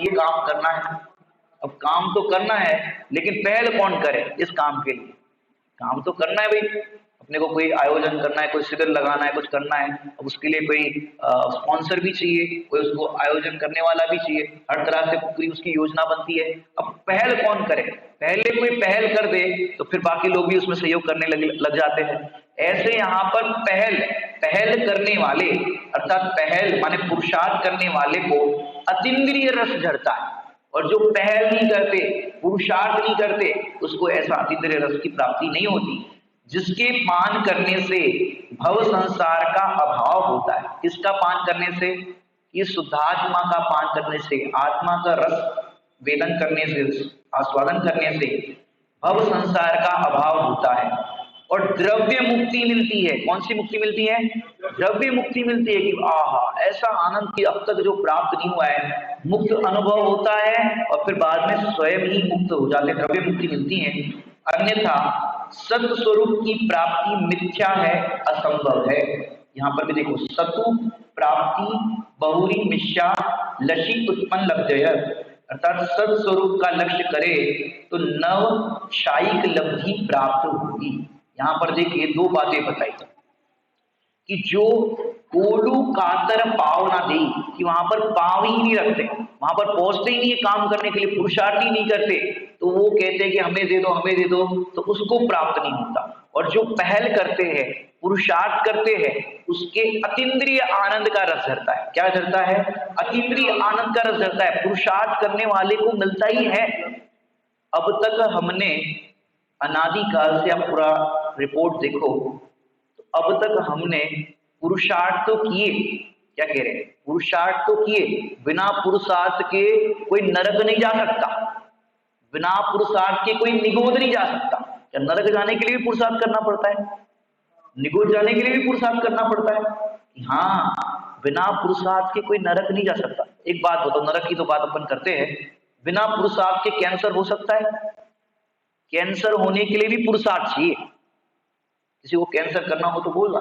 ये काम करना है। अब काम तो करना है, लेकिन पहल कौन करे इस काम के लिए? काम तो करना है भाई, अपने को कोई आयोजन करना है, कोई शिविर लगाना है, कुछ करना है। अब उसके लिए कोई स्पॉन्सर भी चाहिए, कोई उसको आयोजन करने वाला भी चाहिए, हर तरह से पूरी उसकी योजना बनती है। अब पहल कौन करे? पहले कोई पहल कर दे तो फिर बाकी लोग भी उसमें सहयोग करने लग जाते हैं। ऐसे यहाँ पर पहल पहल करने वाले, अर्थात पहल माने पुरुषार्थ करने वाले को अतीन्द्रिय रस झरता है, और जो पहल नहीं करते, पुरुषार्थ नहीं करते, उसको ऐसा अतीन्द्रिय रस की प्राप्ति नहीं होती, जिसके पान करने से भव संसार का अभाव होता है। किसका पान करने से? ये शुद्धात्मा का पान करने से, आत्मा का रस वेदन करने से, आस्वादन करने से भव संसार का अभाव होता है और द्रव्य मुक्ति मिलती है। कौन सी मुक्ति मिलती है? द्रव्य मुक्ति मिलती है कि आहा, ऐसा आनंद की अब तक जो प्राप्त नहीं हुआ है, मुक्त अनुभव होता है और फिर बाद में स्वयं ही मुक्त हो जाते, द्रव्य मुक्ति मिलती है। अन्यथा सत स्वरूप की प्राप्ति मिथ्या है, असंभव है। यहाँ पर भी देखो, सतु प्राप्ति बहुरी मिश्या लशी उत्पन्न लब्धय, अर्थात सत स्वरूप का लक्ष्य करे तो नव शायिक लब्धि प्राप्त होगी। यहाँ पर देखिए दो बातें बताई कि जो कोलू कातर पाव ना दे, कि वहां पर पाव ही नहीं रखते, वहां पर पहुंचते ही नहीं है काम करने के लिए, पुरुषार्थ ही नहीं करते, तो वो कहते हैं कि हमें दे दो हमें दे दो, तो उसको प्राप्त नहीं होता। और जो पहल करते हैं, पुरुषार्थ करते हैं, उसके अतीन्द्रिय आनंद का रस झरता है। क्या झरता है? अतीन्द्रिय आनंद का रस झरता है, पुरुषार्थ करने वाले को मिलता ही है। अब तक हमने अनादिकाल से, आप पूरा रिपोर्ट देखो, अब तक हमने पुरुषार्थ तो किए, क्या कह रहे हैं? पुरुषार्थ तो किए, बिना पुरुषार्थ के कोई नरक नहीं जा सकता, बिना पुरुषार्थ के कोई निगोद नहीं जा सकता। क्या नरक जाने के लिए भी पुरुषार्थ करना पड़ता है? निगोद जाने के लिए भी पुरुषार्थ करना पड़ता है? हाँ, बिना पुरुषार्थ के कोई नरक नहीं जा सकता। एक बात बताओ, नरक की तो बात अपन करते हैं, बिना पुरुषार्थ के कैंसर हो सकता है? कैंसर होने के लिए भी पुरुषार्थ चाहिए। किसी को कैंसर करना हो तो बोलना,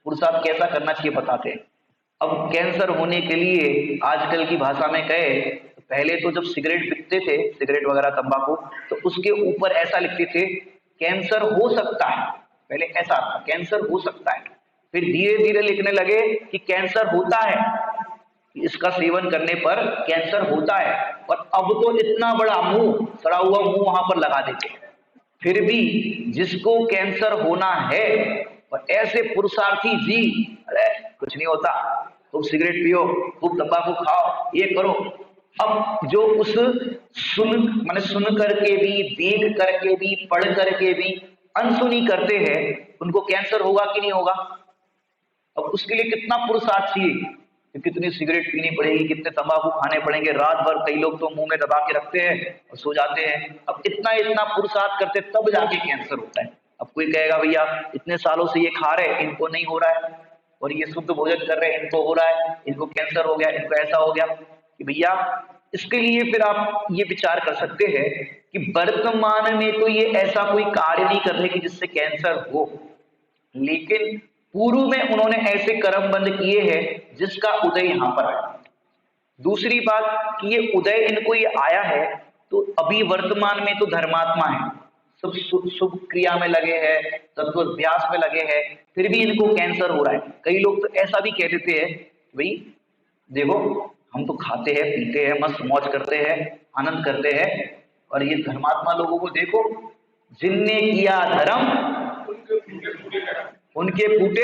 पुरुषार्थ कैसा करना चाहिए बताते हैं। अब कैंसर होने के लिए आजकल की भाषा में कहे तो पहले तो जब सिगरेट बिकते थे, सिगरेट वगैरह तंबाकू, तो उसके ऊपर ऐसा लिखते थे कैंसर हो सकता है। पहले ऐसा था, कैंसर हो सकता है। फिर धीरे धीरे लिखने लगे कि कैंसर होता है, इसका सेवन करने पर कैंसर होता है। और अब तो इतना बड़ा मुंह, सड़ा हुआ मुंह वहां पर लगा देते हैं। फिर भी जिसको कैंसर होना है और ऐसे पुरुषार्थी जी, अरे कुछ नहीं होता, खूब सिगरेट पियो, खूब तंबाकू खाओ, ये करो। अब जो उस सुन करके भी, देख करके भी, पढ़ करके भी अनसुनी करते हैं, उनको कैंसर होगा कि नहीं होगा? अब उसके लिए कितना पुरुषार्थ चाहिए, कि कितनी सिगरेट पीनी पड़ेगी, कितने तंबाकू खाने पड़ेंगे, रात भर कई लोग तो मुंह में दबा के रखते हैं और सो जाते हैं। अब इतना इतना पुरुषार्थ करते तब जाके कैंसर होता है। अब कोई कहेगा भैया इतने सालों से ये खा रहे, इनको नहीं हो रहा है, और ये शुद्ध भोजन कर रहे हैं, इनको हो रहा है, इनको कैंसर हो गया, इनको ऐसा हो गया। कि भैया इसके लिए फिर आप ये विचार कर सकते हैं कि वर्तमान में तो ये ऐसा कोई कार्य नहीं कर रहे कि जिससे कैंसर हो, लेकिन पूर्व में उन्होंने ऐसे कर्म बंद किए हैं जिसका उदय यहां पर आया। दूसरी बात कि ये उदय इनको ये आया है तो अभी वर्तमान में तो धर्मात्मा है, सब शुभ क्रिया में लगे हैं, तत्वाभ्यास में लगे हैं, फिर भी इनको कैंसर हो रहा है। कई लोग तो ऐसा भी कह देते हैं, भाई देखो हम तो खाते हैं पीते हैं, मस्त मौज करते हैं, आनंद करते हैं, और ये धर्मात्मा लोगों को देखो, जिनने किया धर्म उनके फूटे,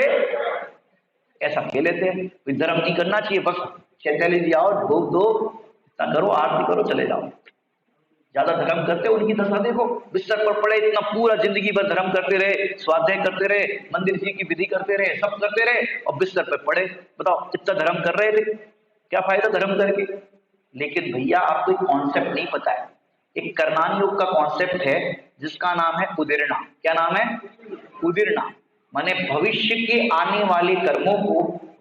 ऐसा कह लेते हैं। कोई धर्म नहीं करना चाहिए, बस चैतन्य जी आओ, भोग दो, इतना करो, आरती करो, चले जाओ। ज्यादा धर्म करते उनकी दशा देखो, बिस्तर पर पड़े इतना पूरा जिंदगी भर धर्म करते रहे, स्वाध्याय करते रहे, मंदिर जी की विधि करते रहे, सब करते रहे, और बिस्तर पर पड़े। बताओ इतना धर्म कर रहे थे, क्या फायदा धर्म करके? लेकिन भैया आपको एक कॉन्सेप्ट नहीं पता है, एक करनान योग का कॉन्सेप्ट है जिसका नाम है उदीर्णा। क्या नाम है? उदीर्णा, माने भविष्य के आने वाले कर्मों को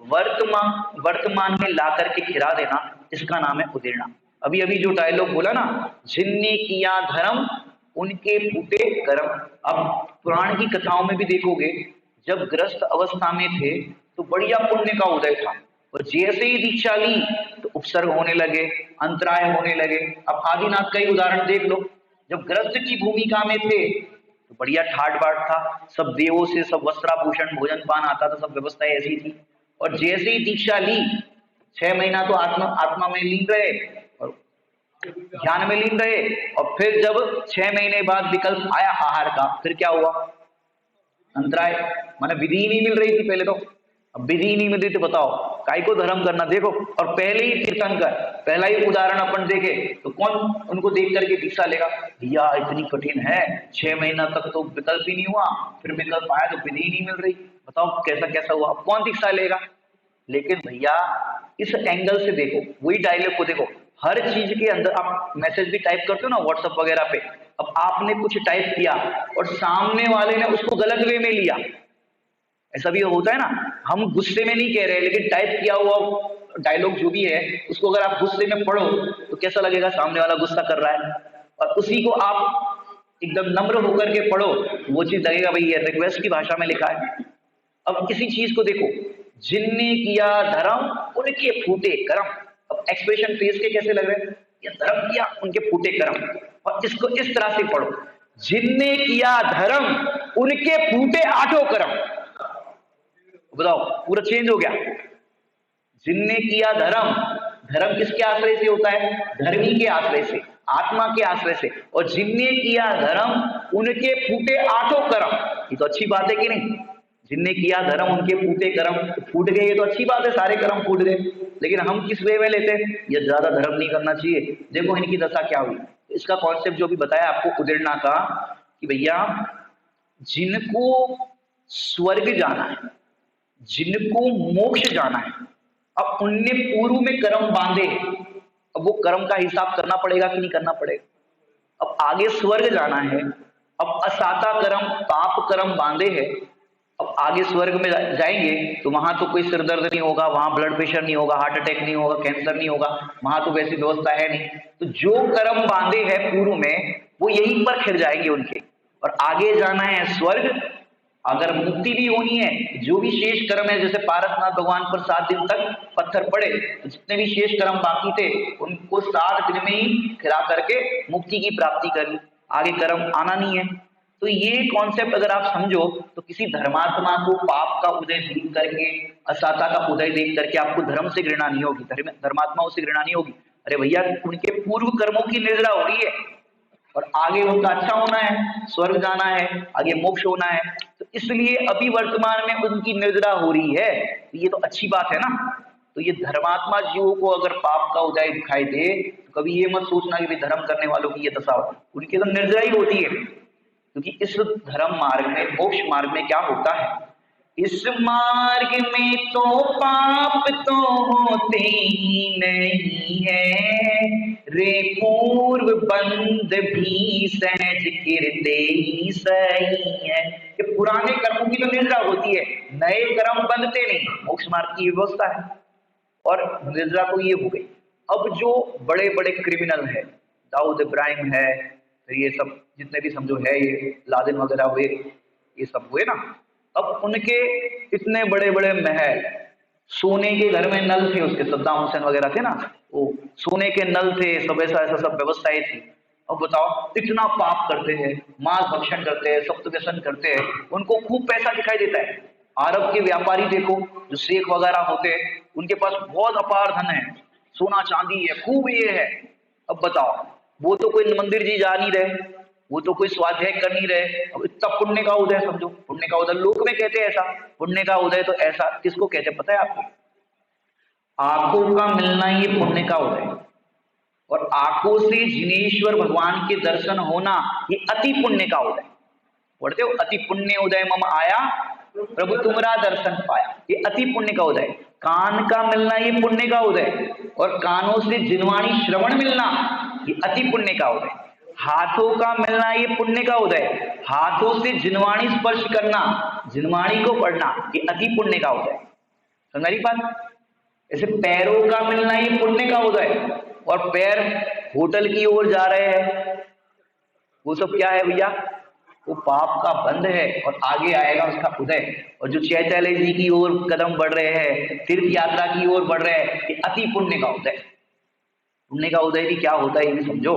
वर्तमान में ला करके खिला देना, इसका नाम है उदीर्णा। अभी अभी जो डायलॉग बोला ना, जिनने किया धर्म उनके फूटे कर्म। अब पुराण की कथाओं में भी देखोगे, जब ग्रस्त अवस्था में थे तो बढ़िया पुण्य का उदय था, और जैसे ही दीक्षा ली तो उपसर्ग होने लगे, अंतराय होने लगे। अब आदिनाथ का ही उदाहरण देख लो, जब गृहस्थ की भूमिका में थे तो बढ़िया ठाट बाट था, सब देवों से सब वस्त्राभूषण भोजन पान आता था, सब व्यवस्थाएं ऐसी थी। और जैसे ही दीक्षा ली 6 महीना तो आत्मा आत्मा में लीन रहे और ध्यान में लीन रहे, और फिर जब 6 महीने बाद विकल्प आया आहार का, फिर क्या हुआ? अंतराय, माने विधि ही नहीं मिल रही थी पहले तो। अब विधि ही नहीं मिल रही तो बताओ काय को धर्म करना। देखो, और पहले ही तीर्थंकर, पहला ही उदाहरण अपन देखे तो कौन उनको देख करके दीक्षा लेगा? भैया इतनी कठिन है, 6 महीना तक तो विकल्प ही नहीं हुआ, फिर विकल्प आया तो विधि ही नहीं मिल रही, बताओ कैसा कैसा हुआ, अब कौन दीक्षा लेगा? लेकिन भैया इस एंगल से देखो, वही डायलॉग को देखो, हर चीज के अंदर आप मैसेज भी टाइप करते हो ना व्हाट्सएप वगैरह पे, अब आपने कुछ टाइप किया और सामने वाले ने उसको गलत वे में लिया, ऐसा भी होता है ना। हम गुस्से में नहीं कह रहे, लेकिन टाइप किया हुआ डायलॉग जो भी है उसको अगर आप गुस्से में पढ़ो तो कैसा लगेगा? सामने वाला गुस्सा कर रहा है, और उसी को आप एकदम नम्र होकर के पढ़ो, वो चीज लगेगा भाई ये रिक्वेस्ट की भाषा में लिखा है। अब किसी चीज को देखो, जिनने किया धर्म उनके फूटे कर्म। अब एक्सप्रेशन फेस के कैसे लग रहे हैं? ये धर्म किया उनके फूटे कर्म। और इसको इस तरह से पढ़ो, जिनने किया धर्म उनके फूटे आठों कर्म। बताओ, पूरा चेंज हो गया। जिनने किया धर्म, धर्म किसके आश्रय से होता है? धर्मी के आश्रय से, आत्मा के आश्रय से। और जिनने किया धर्म उनके फूटे आठों कर्म। ये तो अच्छी बात है कि नहीं? जिनने किया धर्म उनके फूटे कर्म, फूट गए, ये तो अच्छी बात है, सारे कर्म फूट गए। लेकिन हम किस वे में लेते हैं? ये ज्यादा धर्म नहीं करना चाहिए, देखो इनकी दशा क्या हुई। इसका कॉन्सेप्ट जो भी बताया आपको उदिरना का, कि भैया जिनको स्वर्ग जाना है, जिनको मोक्ष जाना है, अब उनने पूर्व में कर्म बांधे, अब वो कर्म का हिसाब करना पड़ेगा कि नहीं करना पड़ेगा? अब आगे स्वर्ग जाना है, अब असाता कर्म पाप कर्म बांधे हैं, अब आगे स्वर्ग में जाएंगे तो वहां तो कोई सिरदर्द नहीं होगा, वहां ब्लड प्रेशर नहीं होगा, हार्ट अटैक नहीं होगा, कैंसर नहीं होगा, वहां तो वैसी व्यवस्था है नहीं। तो जो कर्म बांधे हैं पूर्व में वो यहीं पर खिल जाएंगे उनके, और आगे जाना है स्वर्ग। अगर मुक्ति भी होनी है, जो भी शेष कर्म है, जैसे पारसनाथ भगवान पर 7 दिन तक पत्थर पड़े, तो जितने भी शेष कर्म बाकी थे उनको 7 दिन में ही खिला करके मुक्ति की प्राप्ति कर ली, आगे कर्म आना नहीं है। तो ये कॉन्सेप्ट अगर आप समझो तो किसी धर्मात्मा को पाप का उदय देख करके, असाता का उदय देख करके आपको धर्म से घृणा नहीं होगी, धर्मात्माओं से घृणा नहीं होगी। अरे भैया उनके पूर्व कर्मों की निर्जरा हो रही है और आगे उनका अच्छा होना है, स्वर्ग जाना है, आगे मोक्ष होना है, तो इसलिए अभी वर्तमान में उनकी निर्जरा हो रही है, तो ये तो अच्छी बात है ना। तो ये धर्मात्मा जीवों को अगर पाप का उदय दिखाई दे तो कभी ये मत सोचना कि भाई धर्म करने वालों की ये दशा हो, उनकी तो निर्जरा ही होती है। क्योंकि इस धर्म मार्ग में, मोक्ष मार्ग में क्या होता है? इस मार्ग में तो पाप तो होते ही नहीं है रे, पूर्व बंद भी सहज कीर्ते ही सही है। कि पुराने कर्मों की तो निर्जरा होती है, नए कर्म बंधते नहीं, मोक्ष मार्ग की व्यवस्था है। और निर्जरा तो ये हो गई। अब जो बड़े बड़े क्रिमिनल है, दाऊद इब्राहिम है, फिर ये सब जितने भी समझो है, ये लादेन वगैरह हुए, ये सब हुए ना, अब उनके इतने बड़े बड़े महल, सोने के घर में नल थे उसके, सद्दाम हुसैन वगैरह थे ना, वो सोने के नल थे, सब ऐसा ऐसा सब व्यवस्थाएं थी। अब बताओ इतना पाप करते हैं, मांस भक्षण करते हैं, सप्त व्यसन करते हैं, उनको खूब पैसा दिखाई देता है। अरब के व्यापारी देखो, जो शेख वगैरह होते हैं, उनके पास बहुत अपार धन है, सोना चांदी है, खूब ये है। अब बताओ वो तो कोई मंदिर जी जा नहीं रहे, वो तो कोई स्वाध्याय कर नहीं रहे, अब इतना पुण्य का उदय समझो, पुण्य का उदय लोक में कहते हैं ऐसा, पुण्य का उदय तो ऐसा किसको कहते हैं पता है आपको? आंखों का मिलना ही पुण्य का उदय, और आंखों से जिनेश्वर भगवान के दर्शन होना ये अति पुण्य का उदय। पढ़ते हो, अति पुण्य उदय मम आया प्रभु तुमरा दर्शन पाया, ये अति पुण्य का उदय। कान का मिलना ये पुण्य का उदय, और कानों से जिनवाणी श्रवण मिलना ये अति पुण्य का उदय। हाथों का मिलना ये पुण्य का उदय, हाथों से जिनवाणी स्पर्श करना, जिनवाणी को पढ़ना ये अति पुण्य का उदय। समझ रही बात? ऐसे पैरों का मिलना ये पुण्य का उदय, और पैर होटल की ओर जा रहे हैं, वो सब क्या है भैया? वो पाप का बंध है और आगे आएगा उसका उदय। और जो चैतन्य जी की ओर कदम बढ़ रहे हैं, तीर्थ यात्रा की ओर बढ़ रहे हैं, ये अति पुण्य का उदय। पुण्य का उदय भी क्या होता है ये भी समझो।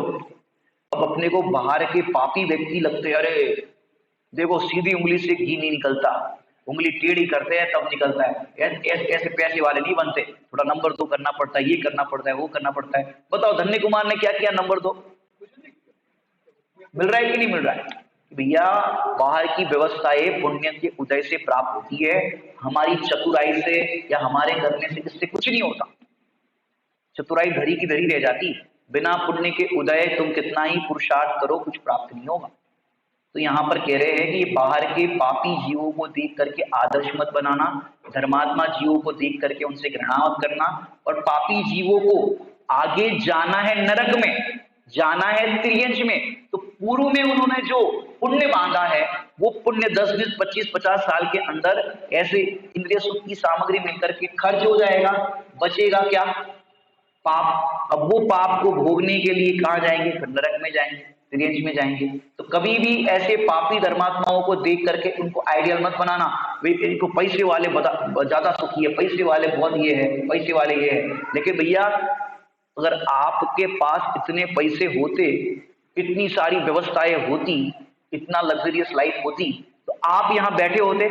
अब अपने को बाहर के पापी व्यक्ति लगते हैं, अरे देखो सीधी उंगली से घी नहीं निकलता, उंगली टेढ़ी करते हैं तब निकलता है, ऐसे पैसे वाले नहीं बनते, थोड़ा नंबर 2 करना पड़ता है, ये करना पड़ता है, वो करना पड़ता है। बताओ धन्य कुमार ने क्या किया? नंबर 2 मिल रहा है कि नहीं मिल रहा है? भैया बाहर की व्यवस्थाएं पुण्य के उदय से प्राप्त होती है, हमारी चतुराई से या हमारे करने से इससे कुछ नहीं होता। चतुराई धरी की धरी रह जाती, बिना पुण्य के उदय तुम कितना ही पुरुषार्थ करो कुछ प्राप्त नहीं होगा। तो यहाँ पर कह रहे हैं कि बाहर के पापी जीवों को देख करके आदर्श मत बनाना, धर्मात्मा जीवों को देख करके उनसे घृणा मत करना, और पापी जीवों को आगे जाना है नरक में, जाना है त्रियंच में, तो पूर्व में उन्होंने जो पुण्य बांधा है वो पुण्य 10, 20, 25, 50 साल के अंदर ऐसे इंद्रिय सुख की सामग्री मिलकर के खर्च हो जाएगा, बचेगा क्या? पाप। अब वो पाप को भोगने के लिए कहाँ जाएंगे? फिर नरक में जाएंगे, त्रियंच में जाएंगे। तो कभी भी ऐसे पापी धर्मात्माओं को देख करके उनको आइडियल मत बनाना, वे इनको पैसे वाले ज्यादा सुखी है, पैसे वाले बहुत ये है, पैसे वाले ये है। लेकिन भैया अगर आपके पास इतने पैसे होते, इतनी सारी व्यवस्थाएं होती, इतना लग्जरियस लाइफ होती, तो आप यहाँ बैठे होते?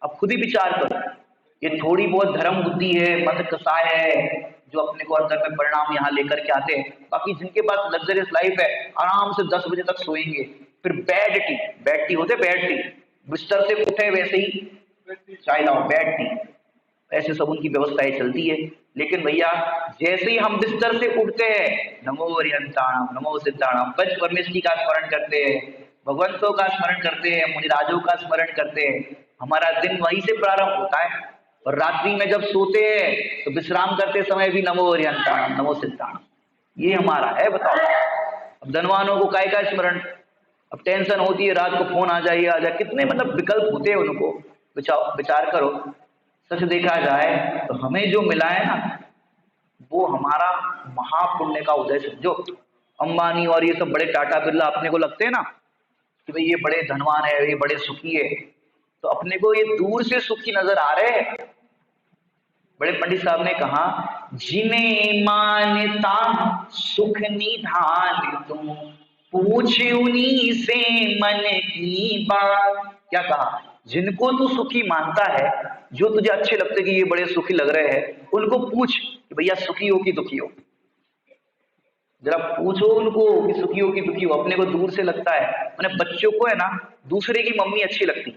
अब खुद ही विचार करो। ये थोड़ी बहुत धर्म बुद्धि है, मत कसाय है, जो अपने को अंदर में परिणाम यहाँ लेकर के आते हैं। बाकी जिनके पास लग्जरियस लाइफ है, आराम से 10 बजे तक सोएंगे, फिर बेड टी होते, बेड टी, बिस्तर से उठे वैसे ही चाय लाओ, बेड टी, ऐसे सब उनकी व्यवस्थाएं चलती है। लेकिन भैया जैसे ही हम बिस्तर से उठते हैं, नमो हरियंताणम, नमो सिद्धाणम, पंच परमेश्वरी का स्मरण करते हैं, भगवंतों का स्मरण करते हैं, मुनिराजों का स्मरण करते हैं, हमारा दिन वहीं से प्रारंभ होता है। और रात्रि में जब सोते हैं तो विश्राम करते समय भी नमो हरियंताणम, नमो सिद्धाणम, ये हमारा है। बताओ अब धनवानों को काय का स्मरण? अब टेंशन होती है, रात को फोन आ जाए, आ जाए, कितने मतलब विकल्प होते हैं उनको। विचार करो, सच देखा जाए तो हमें जो मिला है ना, वो हमारा महापुण्य का उदय समझो। अंबानी और ये सब बड़े टाटा बिरला अपने को लगते हैं ना कि भाई ये बड़े धनवान है, ये बड़े सुखी है, तो अपने को ये दूर से सुखी नजर आ रहे हैं। बड़े पंडित साहब ने कहा, जिन्हें मानता सुख निधान तुम, पूछ उन्हीं से मन की बात। क्या कहा? जिनको तू सुखी मानता है, जो तुझे अच्छे लगते कि ये बड़े सुखी लग रहे हैं, उनको पूछ कि भैया सुखी हो कि दुखी हो। जरा पूछो उनको कि सुखी हो कि दुखी हो। अपने को दूर से लगता है, मैंने बच्चों को है ना दूसरे की मम्मी अच्छी लगती,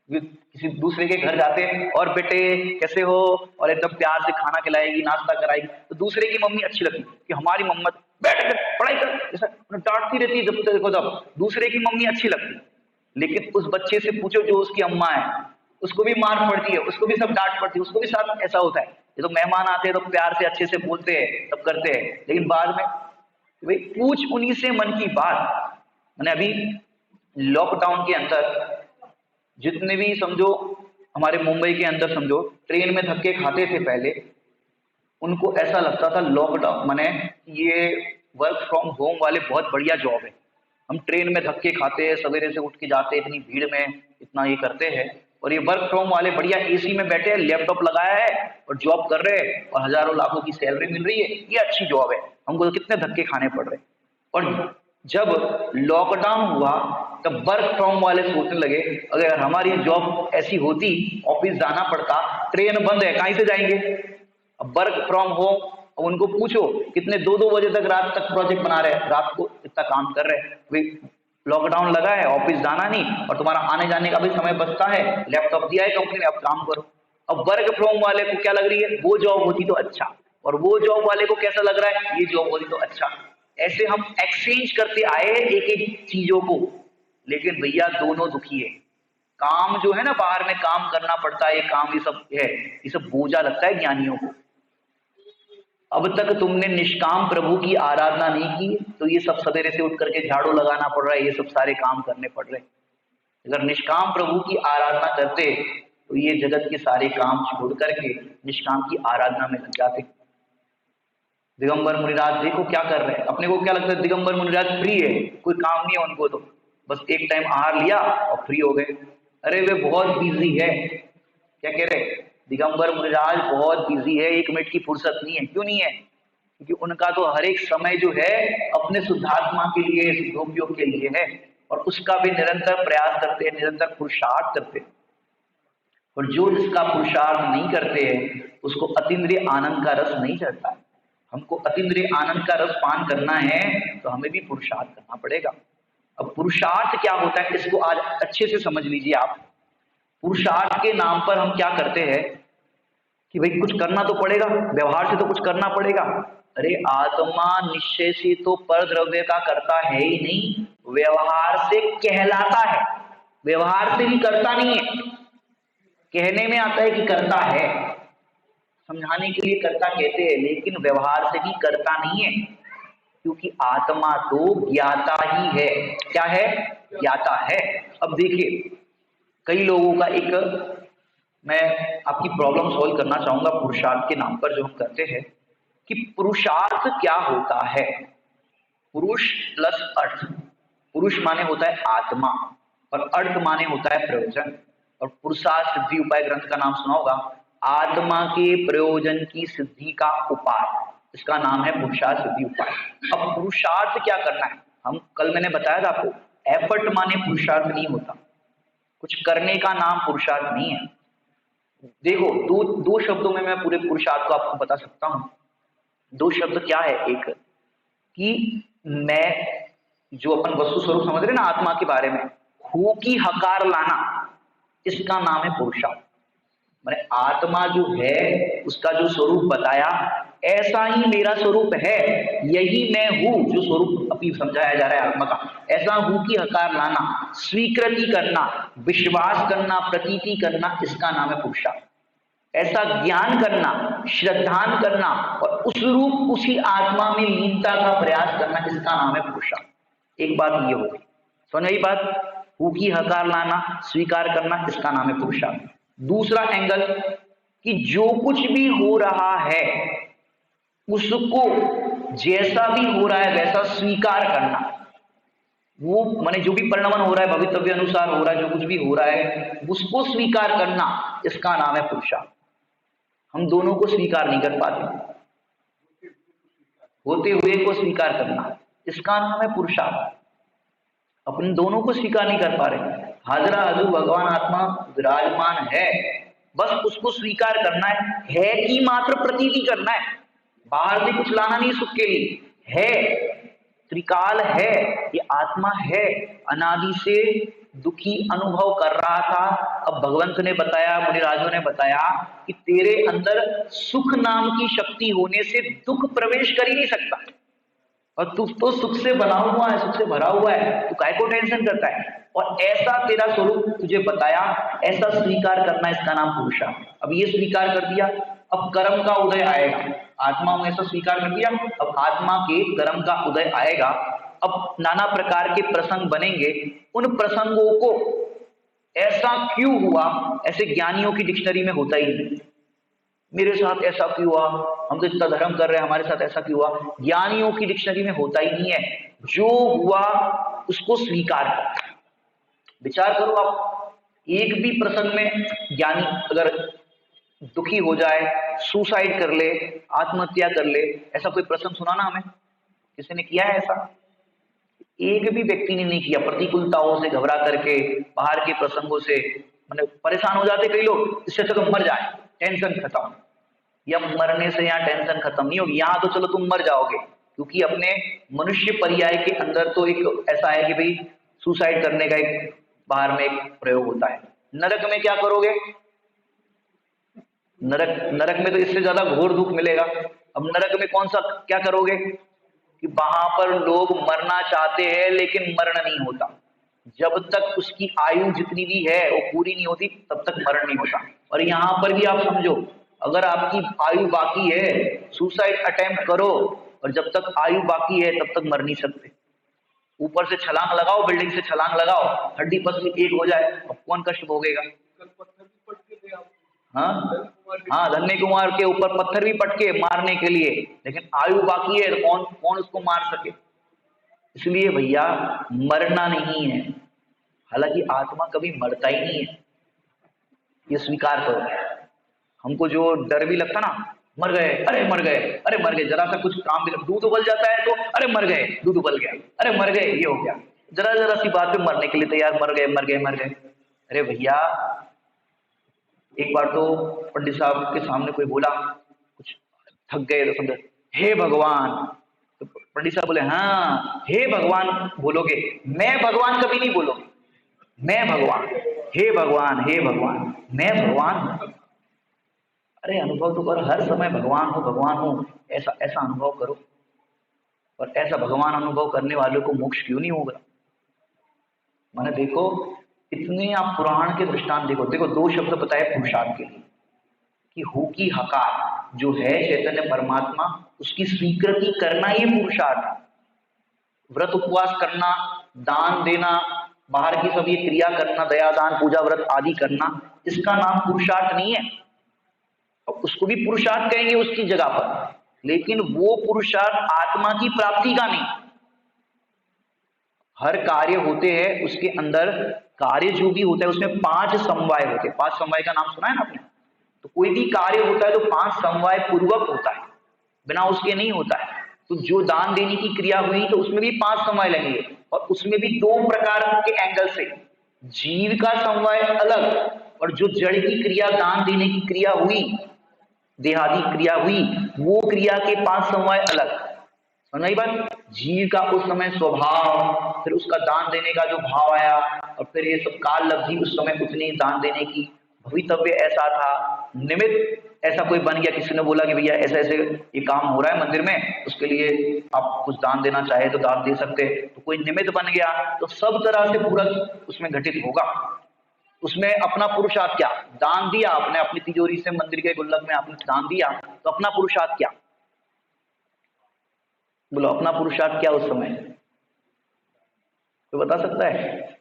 किसी दूसरे के घर जाते हैं और बेटे कैसे हो, और एकदम प्यार से खाना खिलाएगी, नाश्ता कराएगी, तो दूसरे की मम्मी अच्छी लगती कि हमारी मम्मा बैठ कर पढ़ाई कर, ऐसा डांटती रहती है, जब तक देखो तब दूसरे की मम्मी अच्छी लगती। लेकिन उस बच्चे से पूछो जो उसकी अम्मा है, उसको भी मार पड़ती है, उसको भी सब डांट पड़ती है, उसको भी साथ ऐसा होता है। ये तो मेहमान आते हैं तो प्यार से अच्छे से बोलते हैं, सब करते हैं, लेकिन बाद में भाई पूछ उन्हीं से मन की बात। मैंने अभी लॉकडाउन के अंदर जितने भी समझो हमारे मुंबई के अंदर समझो ट्रेन में धक्के खाते थे पहले, उनको ऐसा लगता था लॉकडाउन माने ये वर्क फ्रॉम होम वाले बहुत बढ़िया जॉब है। हम ट्रेन में धक्के खाते हैं, सवेरे से उठ के जाते हैं, इतनी भीड़ में इतना ये करते हैं, और ये वर्क फ्रॉम वाले बढ़िया एसी में बैठे हैं, लैपटॉप लगाया है और जॉब कर रहे हैं और हजारों लाखों की सैलरी मिल रही है, ये अच्छी जॉब है। हमको तो कितने धक्के खाने पड़ रहे हैं। और जब लॉकडाउन हुआ तब वर्क फ्रॉम वाले सोचने लगे, अगर हमारी जॉब ऐसी होती, ऑफिस जाना पड़ता, ट्रेन बंद है, कहीं से जाएंगे। अब वर्क फ्रॉम होम, उनको पूछो कितने 2-2 बजे तक रात तक प्रोजेक्ट बना रहे हैं, रात को इतना काम कर रहे हैं। लॉकडाउन लगा है, ऑफिस जाना नहीं, और तुम्हारा आने जाने का भी समय बचता है, लैपटॉप दिया है कंपनी ने, अब काम करो। अब वर्क फ्रॉम वाले को क्या लग रही है, वो जॉब होती तो अच्छा, और वो जॉब वाले को कैसा लग रहा है, ये जॉब होती तो अच्छा। ऐसे हम एक्सचेंज करते आए एक एक चीजों को, लेकिन भैया दोनों दुखी है। काम जो है ना, बाहर में काम करना पड़ता है, ये काम ये सब है, ये सब बोझा लगता है ज्ञानियों को। अब तक तुमने निष्काम प्रभु की आराधना नहीं की, तो ये सब सवेरे से उठ करके झाड़ू लगाना पड़ रहा है, ये सब सारे काम करने पड़ रहे हैं। अगर निष्काम प्रभु की आराधना करते तो ये जगत के सारे काम छोड़ करके निष्काम की आराधना में लग जाते। दिगंबर मुनिराज देखो क्या कर रहे हैं। अपने को क्या लगता है दिगंबर मुनिराज फ्री है, कोई काम नहीं है उनको, तो बस एक टाइम आहार लिया और फ्री हो गए। अरे वे बहुत बिजी है, क्या कह रहे, दिगंबर मुनिराज बहुत बिजी है, 1 मिनट की फुर्सत नहीं है। क्यों नहीं है? क्योंकि उनका तो हर एक समय जो है अपने शुद्धात्मा के लिए, शुद्धोपयोग के लिए है, और उसका भी निरंतर प्रयास करते हैं, निरंतर पुरुषार्थ करते हैं। और जो जिसका पुरुषार्थ नहीं करते हैं उसको अतीन्द्रिय आनंद का रस नहीं चढ़ता है। हमको अतीन्द्रिय आनंद का रस पान करना है तो हमें भी पुरुषार्थ करना पड़ेगा। अब पुरुषार्थ क्या होता है इसको आज अच्छे से समझ लीजिए आप। पुरुषार्थ के नाम पर हम क्या करते हैं कि भाई कुछ करना तो पड़ेगा, व्यवहार से तो कुछ करना पड़ेगा। अरे आत्मा निश्चय से तो पर द्रव्य का करता है ही नहीं, व्यवहार से कहलाता है, व्यवहार से भी करता नहीं है। कहने में आता है कि करता है, समझाने के लिए करता कहते हैं, लेकिन व्यवहार से भी करता नहीं है, क्योंकि आत्मा तो ज्ञाता ही है। क्या है? ज्ञाता है। अब देखिए, कई लोगों का एक, मैं आपकी प्रॉब्लम सॉल्व करना चाहूंगा पुरुषार्थ के नाम पर जो हम करते हैं, कि पुरुषार्थ क्या होता है। पुरुष प्लस अर्थ, पुरुष माने होता है आत्मा और अर्थ माने होता है प्रयोजन। और पुरुषार्थ सिद्धि उपाय ग्रंथ का नाम सुना होगा, आत्मा के प्रयोजन की सिद्धि का उपाय, इसका नाम है पुरुषार्थ सिद्धि उपाय। अब पुरुषार्थ क्या करना है, हम कल मैंने बताया था आपको, एफर्ट माने पुरुषार्थ नहीं होता, कुछ करने का नाम पुरुषार्थ नहीं है। देखो, दो शब्दों में मैं पूरे पुरुषार्थ को आपको बता सकता हूं। दो शब्द क्या है, एक कि मैं, जो अपन वस्तु स्वरूप समझ रहे ना आत्मा के बारे में, हु की हकार लाना, इसका नाम है पुरुषार्थ। मैंने आत्मा जो है उसका जो स्वरूप बताया, ऐसा ही मेरा स्वरूप है, यही मैं हूं, जो स्वरूप अभी समझाया जा रहा है आत्मा का, ऐसा हूं की हकार लाना, स्वीकृति करना, विश्वास करना, प्रतीति करना, इसका नाम है पुरुषार्थ। ऐसा ज्ञान करना, श्रद्धान करना और उस रूप उसी आत्मा में लीनता का प्रयास करना, इसका नाम है पुरुषार्थ। एक बात ये होगी, समझ आई बात, हु की हकार लाना, स्वीकार करना, इसका नाम है पुरुषार्थ। दूसरा एंगल कि जो कुछ भी हो रहा है उसको जैसा भी हो रहा है वैसा स्वीकार करना, वो माने जो भी परिणमन हो रहा है भवितव्य अनुसार हो रहा है, जो कुछ भी हो रहा है उसको स्वीकार करना, इसका नाम है पुरुषार्थ। हम दोनों को स्वीकार नहीं कर पाते, होते हुए को स्वीकार करना, इसका नाम है पुरुषार्थ। अपन दोनों को स्वीकार नहीं कर पा रहे, हाजरा हजू भगवान आत्मा विराजमान है, बस उसको स्वीकार करना है कि मात्र प्रतीति करना है, बाहर से कुछ लाना नहीं सुख के लिए, है, त्रिकाल है, ये आत्मा है, अनादि से दुखी अनुभव कर रहा था। अब भगवंत ने बताया, मुनिराजों ने बताया कि तेरे अंदर सुख नाम की शक्ति होने से दुख प्रवेश कर ही नहीं सकता, और तू तो सुख से बना हुआ है, सुख से भरा हुआ है, तू काय को टेंशन करता है। और ऐसा तेरा स्वरूप तुझे बताया, ऐसा स्वीकार करना, इसका नाम पुरुषार्थ। अब ये स्वीकार कर दिया, अब कर्म का उदय आएगा, आत्मा में ऐसा स्वीकार कर दिया, अब आत्मा के कर्म का उदय आएगा। अब नाना प्रकार के प्रसंग बनेंगे, उन प्रसंगों को ऐसा क्यों हुआ, ऐसे ज्ञानियों की डिक्शनरी में होता ही नहीं। मेरे साथ ऐसा क्यों हुआ, हम तो इतना धर्म कर रहे हैं, हमारे साथ ऐसा क्यों हुआ, ज्ञानियों की डिक्शनरी में होता ही नहीं है। जो हुआ उसको स्वीकार कर, विचार करो आप, एक भी प्रसंग में ज्ञानी अगर दुखी हो जाए, सुसाइड कर ले, आत्महत्या कर ले, ऐसा कोई प्रसंग सुना ना हमें, किसी ने किया है ऐसा? एक भी व्यक्ति ने नहीं किया। प्रतिकूलताओं से घबरा करके, बाहर के प्रसंगों से मतलब परेशान हो जाते कई लोग, इससे अच्छा तो मर जाए, टेंशन खत्म। या मरने से यहाँ टेंशन खत्म नहीं होगी, यहाँ तो चलो तुम मर जाओगे, क्योंकि अपने मनुष्य पर्याय के अंदर तो एक ऐसा है कि भाई सुसाइड करने का एक बाहर में एक प्रयोग होता है। नरक में क्या करोगे, नरक में तो इससे ज्यादा घोर दुख मिलेगा। अब नरक में कौन सा क्या करोगे कि वहां पर लोग मरना चाहते हैं लेकिन मरण नहीं होता, जब तक उसकी आयु जितनी भी है वो पूरी नहीं होती तब तक मरण नहीं होता। और यहां पर भी आप समझो, अगर आपकी आयु बाकी है, सुसाइड अटेम्प्ट करो, और जब तक आयु बाकी है तब तक मर नहीं सकते। ऊपर से छलांग लगाओ, बिल्डिंग से छलांग लगाओ, हड्डी पसली एक हो जाए, अब कौन कष्ट भोगेगा? हाँ हाँ, धन्य कुमार के ऊपर पत्थर भी पटके मारने के लिए, लेकिन आयु बाकी है तो कौन कौन उसको मार सके। इसलिए भैया मरना नहीं है, हालांकि आत्मा कभी मरता ही नहीं है, ये स्वीकार करो। हमको जो डर भी लगता ना, मर गए, अरे मर गए, अरे मर गए, जरा सा कुछ काम भी, दूध उबल जाता है तो अरे मर गए, दूध उबल गया, अरे मर गए, ये हो गया, जरा जरा सी बात पे मरने के लिए तैयार, मर गए मर गए मर गए। अरे भैया, एक बार तो पंडित साहब के सामने कोई बोला, कुछ थक गए तो समझे, हे भगवान। तो पंडित साहब बोले, हाँ हे भगवान बोलोगे, मैं भगवान कभी नहीं बोलोगे, मैं भगवान, हे भगवान, हे भगवान, मैं भगवान हूं। अरे अनुभव तो करो, हर समय भगवान हूँ, ऐसा ऐसा अनुभव करो। और ऐसा भगवान अनुभव करने वालों को मोक्ष क्यों नहीं होगा? मैंने देखो, इतने आप पुराण के दृष्टांत देखो, देखो दो शब्द बताए पुरुषार्थ के लिए, कि हु की हकार जो है चैतन्य परमात्मा, उसकी स्वीकृति करना ये पुरुषार्थ है। व्रत उपवास करना, दान देना, बाहर की सब ये क्रिया करना, दया दान पूजा व्रत आदि करना, इसका नाम पुरुषार्थ नहीं है। उसको भी पुरुषार्थ कहेंगे उसकी जगह पर, लेकिन वो पुरुषार्थ आत्मा की प्राप्ति का नहीं। हर कार्य होते हैं उसके अंदर, कार्य जो भी होता है उसमें 5 समवाय होते हैं। 5 समवाय का नाम सुना है ना आपने? तो कोई भी कार्य होता है तो 5 समवाय पूर्वक होता है, बिना उसके नहीं होता है। तो जो दान देने की क्रिया हुई तो उसमें भी 5 समवाय लगेंगे, और उसमें भी 2 प्रकार के एंगल से, जीव का समवाय अलग, और जो जड़ की क्रिया, दान देने की क्रिया हुई, देहादि क्रिया हुई, वो क्रिया के 5 समवाय अलग। समझ बात? जीव का उस समय स्वभाव, फिर उसका दान देने का जो भाव आया, और फिर ये सब काल लब्धि उस समय उतनी दान देने की, भवितव्य ऐसा था, निमित्त ऐसा कोई बन गया, किसी ने बोला कि भैया ऐसे ऐसे ये काम हो रहा है मंदिर में, उसके लिए आप कुछ दान देना चाहे तो दान दे सकते, तो कोई निमित्त बन गया, तो सब तरह से पूरा उसमें घटित होगा। उसमें अपना पुरुषार्थ क्या? दान दिया आपने, अपनी तिजोरी से मंदिर के गुल्लक में आपने दान दिया, तो अपना पुरुषार्थ क्या? बोलो अपना पुरुषार्थ क्या उस समय? तो बता सकता है?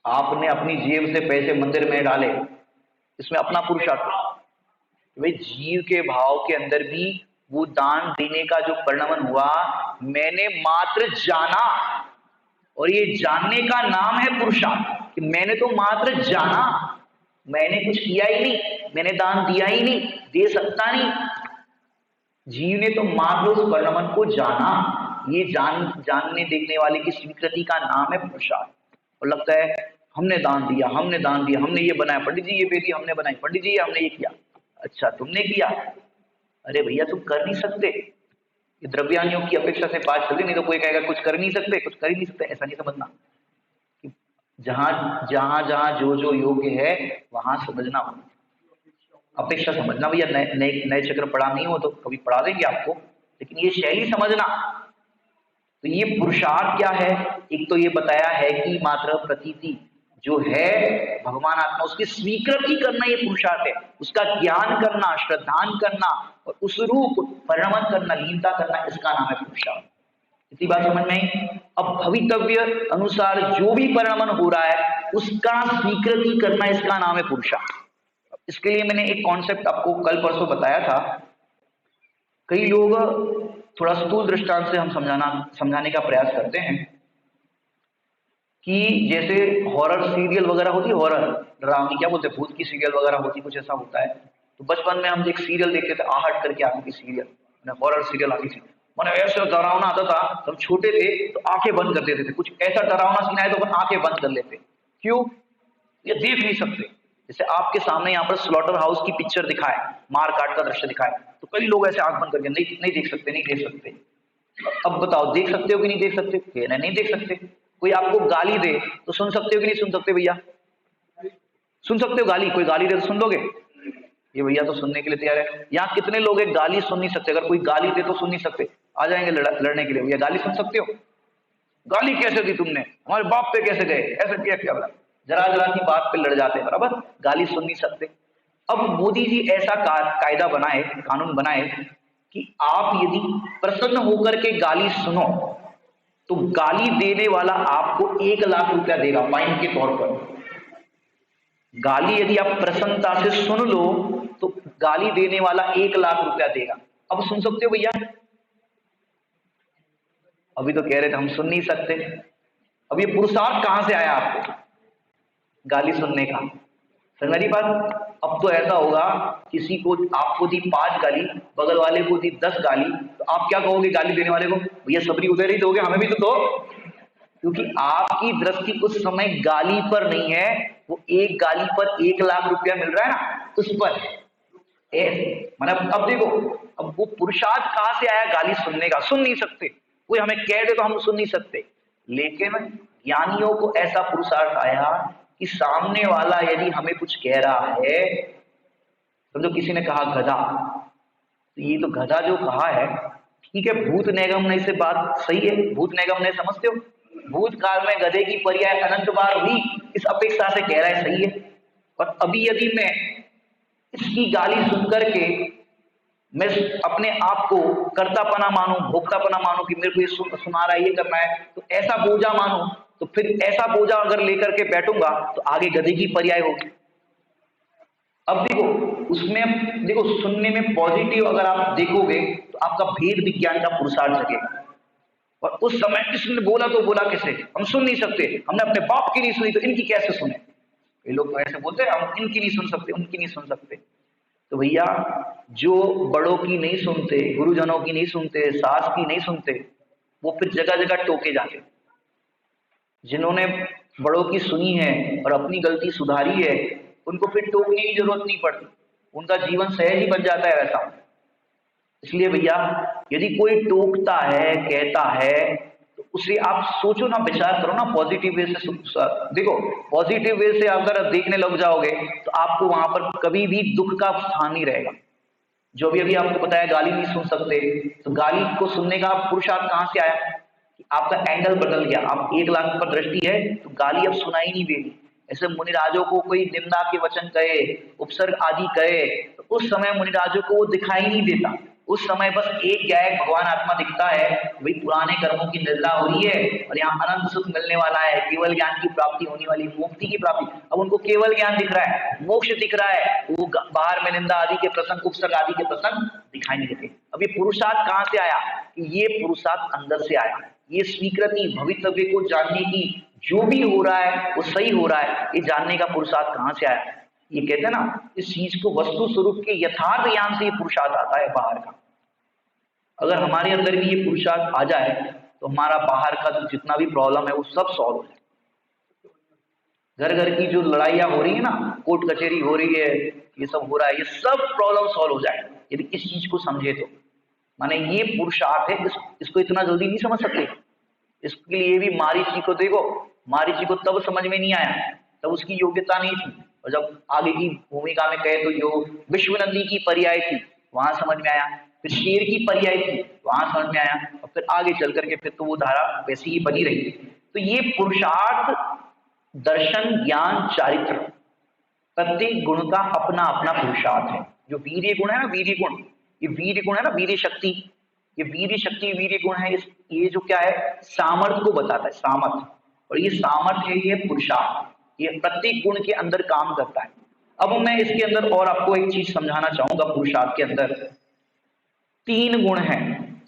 आपने अपनी जेब से पैसे मंदिर में डाले, इसमें अपना पुरुषार्थ क्या? भाई जीव के भाव के अंदर भी वो दान देने का जो परिणमन हुआ, मैंने मात्र जाना, और ये जानने का नाम है पुरुषार्थ, कि मैंने तो मात्र जाना, मैंने कुछ किया ही नहीं, मैंने दान दिया ही नहीं, दे सकता नहीं। जीव ने तो मात्र उस परिणमन को जाना, ये जानने देखने वाले की स्वीकृति का नाम है पुरुषार्थ। और लगता है हमने दान दिया, हमने दान दिया, हमने ये बनाया, पंडित जी ये बेदी हमने बनाई, पंडित जी हमने ये किया। अच्छा तुमने किया? अरे भैया तुम कर नहीं सकते, ये द्रव्यानियों की अपेक्षा से बात चलती, नहीं तो कोई कहेगा कुछ कर नहीं सकते, कुछ कर ही नहीं सकते, ऐसा नहीं समझना। जहां जहां जहां जो जो योग्य है वहां समझना, अपेक्षा समझना। भैया नए नए चक्र पढ़ा नहीं हो तो कभी पढ़ा देंगे आपको, लेकिन ये शैली समझना। तो ये पुरुषार्थ क्या है? एक तो ये बताया है कि मात्र प्रतीति जो है भगवान आत्मा, उसकी स्वीकृति करना ये पुरुषार्थ है, उसका ज्ञान करना, श्रद्धान करना, और उस रूप परिणमन करना, लीनता करना, इसका नाम है पुरुषार्थ। इतनी बात समझ में आई? अब भवितव्य अनुसार जो भी परिणमन हो रहा है उसका स्वीकृति करना, इसका नाम है पुरुषार्थ। इसके लिए मैंने एक कॉन्सेप्ट आपको कल परसों बताया था। कई लोग, थोड़ा स्थूल दृष्टांत से हम समझाने का प्रयास करते हैं, कि जैसे हॉरर सीरियल वगैरह होती है, हॉरर डरावनी, क्या बोलते हैं, भूत की सीरियल वगैरह होती, कुछ ऐसा होता है। तो बचपन में हम एक सीरियल देखते थे, आहट करके आती थी सीरियल, हॉरर सीरियल आती थी, मैंने ऐसा डरावना आता था, हम छोटे थे तो आंखें बंद कर देते थे, कुछ ऐसा डरावना सीन आए तो अपन आंखें बंद कर लेते। क्यों? ये देख नहीं सकते। जैसे आपके सामने यहाँ पर स्लॉटर हाउस की पिक्चर दिखाए, मार काट का दृश्य दिखाए, तो कई लोग ऐसे आंख बंद करके नहीं नहीं देख सकते, नहीं देख सकते। अब बताओ देख सकते हो कि नहीं देख सकते? कहना नहीं देख सकते। कोई आपको गाली दे तो सुन सकते हो कि नहीं सुन सकते? भैया सुन सकते हो? गाली, कोई गाली दे तो सुन लोगे? ये भैया तो सुनने के लिए तैयार है। यहाँ कितने लोग हैं गाली सुन नहीं सकते? अगर कोई गाली दे तो सुन नहीं सकते, आ जाएंगे लड़ने के लिए। भैया गाली सुन सकते हो? गाली कैसे दी तुमने, हमारे बाप पे कैसे गए, ऐसा किया क्या? बोला जरा जरा की बात पे लड़ जाते हैं, बराबर, गाली सुन नहीं सकते। अब मोदी जी ऐसा कायदा बनाए, कानून बनाए, कि आप यदि प्रसन्न होकर के गाली सुनो तो गाली देने वाला आपको 1 लाख रुपया देगा फाइन के तौर पर। गाली यदि आप प्रसन्नता से सुन लो तो गाली देने वाला 1 लाख रुपया देगा। अब सुन सकते हो भैया? अभी तो कह रहे थे हम सुन नहीं सकते। अब ये पुरुषार्थ कहां से आया आपको? गाली सुनने का। समझ मेरी बात? अब तो ऐसा होगा, किसी को आपको दी 5 गाली, बगल वाले को दी 10 गाली, तो आप क्या कहोगे गाली देने वाले को? भैया सबरी उधर ही दोगे, हमें भी तो दो। क्योंकि आपकी दृष्टि उस समय गाली पर नहीं है, वो एक गाली पर 1 लाख रुपया मिल रहा है ना, उस पर मतलब अब देखो, अब वो पुरुषार्थ कहां से आया गाली सुनने का? सुन नहीं सकते, कोई हमें कह दे तो हम सुन नहीं सकते, लेकिन ज्ञानियों को ऐसा पुरुषार्थ आया कि सामने वाला यदि हमें कुछ कह रहा है, समझो किसी ने कहा गधा, तो ये तो गधा जो कहा है, ठीक है, भूत नैगम्य से बात सही है, भूत नैगम्य समझते हो, भूतकाल में गधे की पर्याय अनंत बार हुई, इस अपेक्षा से कह रहा है सही है। और अभी यदि मैं इसकी गाली सुनकर के मैं अपने आप को कर्तापना मानूं, भोक्तापना मानूं कि मेरे को ये सुना रहा है, ये करना है, तो ऐसा बोझा मानूं, तो फिर ऐसा बोझा अगर लेकर के बैठूंगा तो आगे गधे की पर्याय होगी। अब देखो, उसमें देखो, सुनने में पॉजिटिव अगर आप देखोगे तो आपका भेद विज्ञान का पुरुषार्थ जगेगा। और उस समय किसने बोला तो बोला किसे, हम सुन नहीं सकते, हमने अपने बाप की नहीं सुनी तो इनकी कैसे सुने? ये लोग तो ऐसे बोलते हैं, हम इनकी नहीं सुन सकते, उनकी नहीं सुन सकते। तो भैया, जो बड़ों की नहीं सुनते, गुरुजनों की नहीं सुनते, सास की नहीं सुनते, वो फिर जगह जगह टोके जाते। जिन्होंने बड़ों की सुनी है और अपनी गलती सुधारी है, उनको फिर टोकने की जरूरत नहीं पड़ती, उनका जीवन सहज ही बन जाता है वैसा। इसलिए भैया, यदि कोई टोकता है, कहता है, तो उसे आप सोचो ना, विचार करो ना, पॉजिटिव वे से देखो। पॉजिटिव वे से अगर देखने लग जाओगे तो आपको वहां पर कभी भी दुख का स्थान नहीं रहेगा। जो भी अभी आपको बताया गाली नहीं सुन सकते, तो गाली को सुनने का पुरुषार्थ कहां से आया कि आपका एंगल बदल गया, आप 1 लाख पर दृष्टि है तो गाली अब सुनाई नहीं देगी। ऐसे मुनिराजों को कोई निंदा के वचन कहे, उपसर्ग आदि कहे, तो उस समय मुनिराजों को वो दिखाई नहीं देता। उस समय बस एक गायक भगवान आत्मा दिखता है, वही पुराने कर्मों की निर्दा हो रही है और यहाँ अनंत सुख मिलने वाला है, केवल ज्ञान की प्राप्ति होने वाली, मुक्ति की प्राप्ति। अब उनको केवल ज्ञान दिख रहा है, मोक्ष दिख रहा है, वो बाहर में निंदा आदि के प्रसंग, उपसर्ग आदि के प्रसंग दिखाई नहीं देते। अब ये पुरुषार्थ कहां से आया? ये पुरुषार्थ अंदर से आया। ये स्वीकृति, भवितव्य को जानने की, जो भी हो रहा है वो सही हो रहा है, ये जानने का पुरुषार्थ कहां से आया? ये कहते हैं ना, इस चीज को वस्तु स्वरूप के यथार्थ ज्ञान से ये पुरुषार्थ आता है बाहर का। अगर हमारे अंदर भी ये पुरुषार्थ आ जाए तो हमारा बाहर का जो जितना भी प्रॉब्लम है वो सब सॉल्व हो जाए। घर घर की जो लड़ाइयाँ हो रही है ना, कोर्ट कचहरी हो रही है, ये सब हो रहा है, ये सब प्रॉब्लम सॉल्व हो जाए यदि इस चीज को समझे तो। माने ये पुरुषार्थ है, इसको इतना जल्दी नहीं समझ सकते। इसके लिए भी मारीची को देखो, मारीची को तब समझ में नहीं आया, तब उसकी योग्यता नहीं थी, और जब आगे की भूमिका में कहे तो जो विश्वनंदी की पर्याय थी वहां समझ में आया, फिर शेर की पर्याय थी वहां समझ में आया, और फिर आगे चल करके फिर तो वो धारा वैसी ही बनी रही। तो ये पुरुषार्थ, दर्शन, ज्ञान, चारित्र, प्रत्येक गुण का अपना अपना पुरुषार्थ है। जो वीर्य गुण है ना, वीर्य गुण, ये वीर्य गुण है ना, वीर्य शक्ति, ये वीर्य शक्ति वीर्य गुण है, ये जो क्या है, सामर्थ्य को बताता है, सामर्थ्य। और ये सामर्थ्य है, ये पुरुषार्थ, ये प्रत्येक गुण के अंदर काम करता है। अब मैं इसके अंदर और आपको एक चीज समझाना चाहूंगा। पुरुषार्थ के अंदर 3 गुण हैं,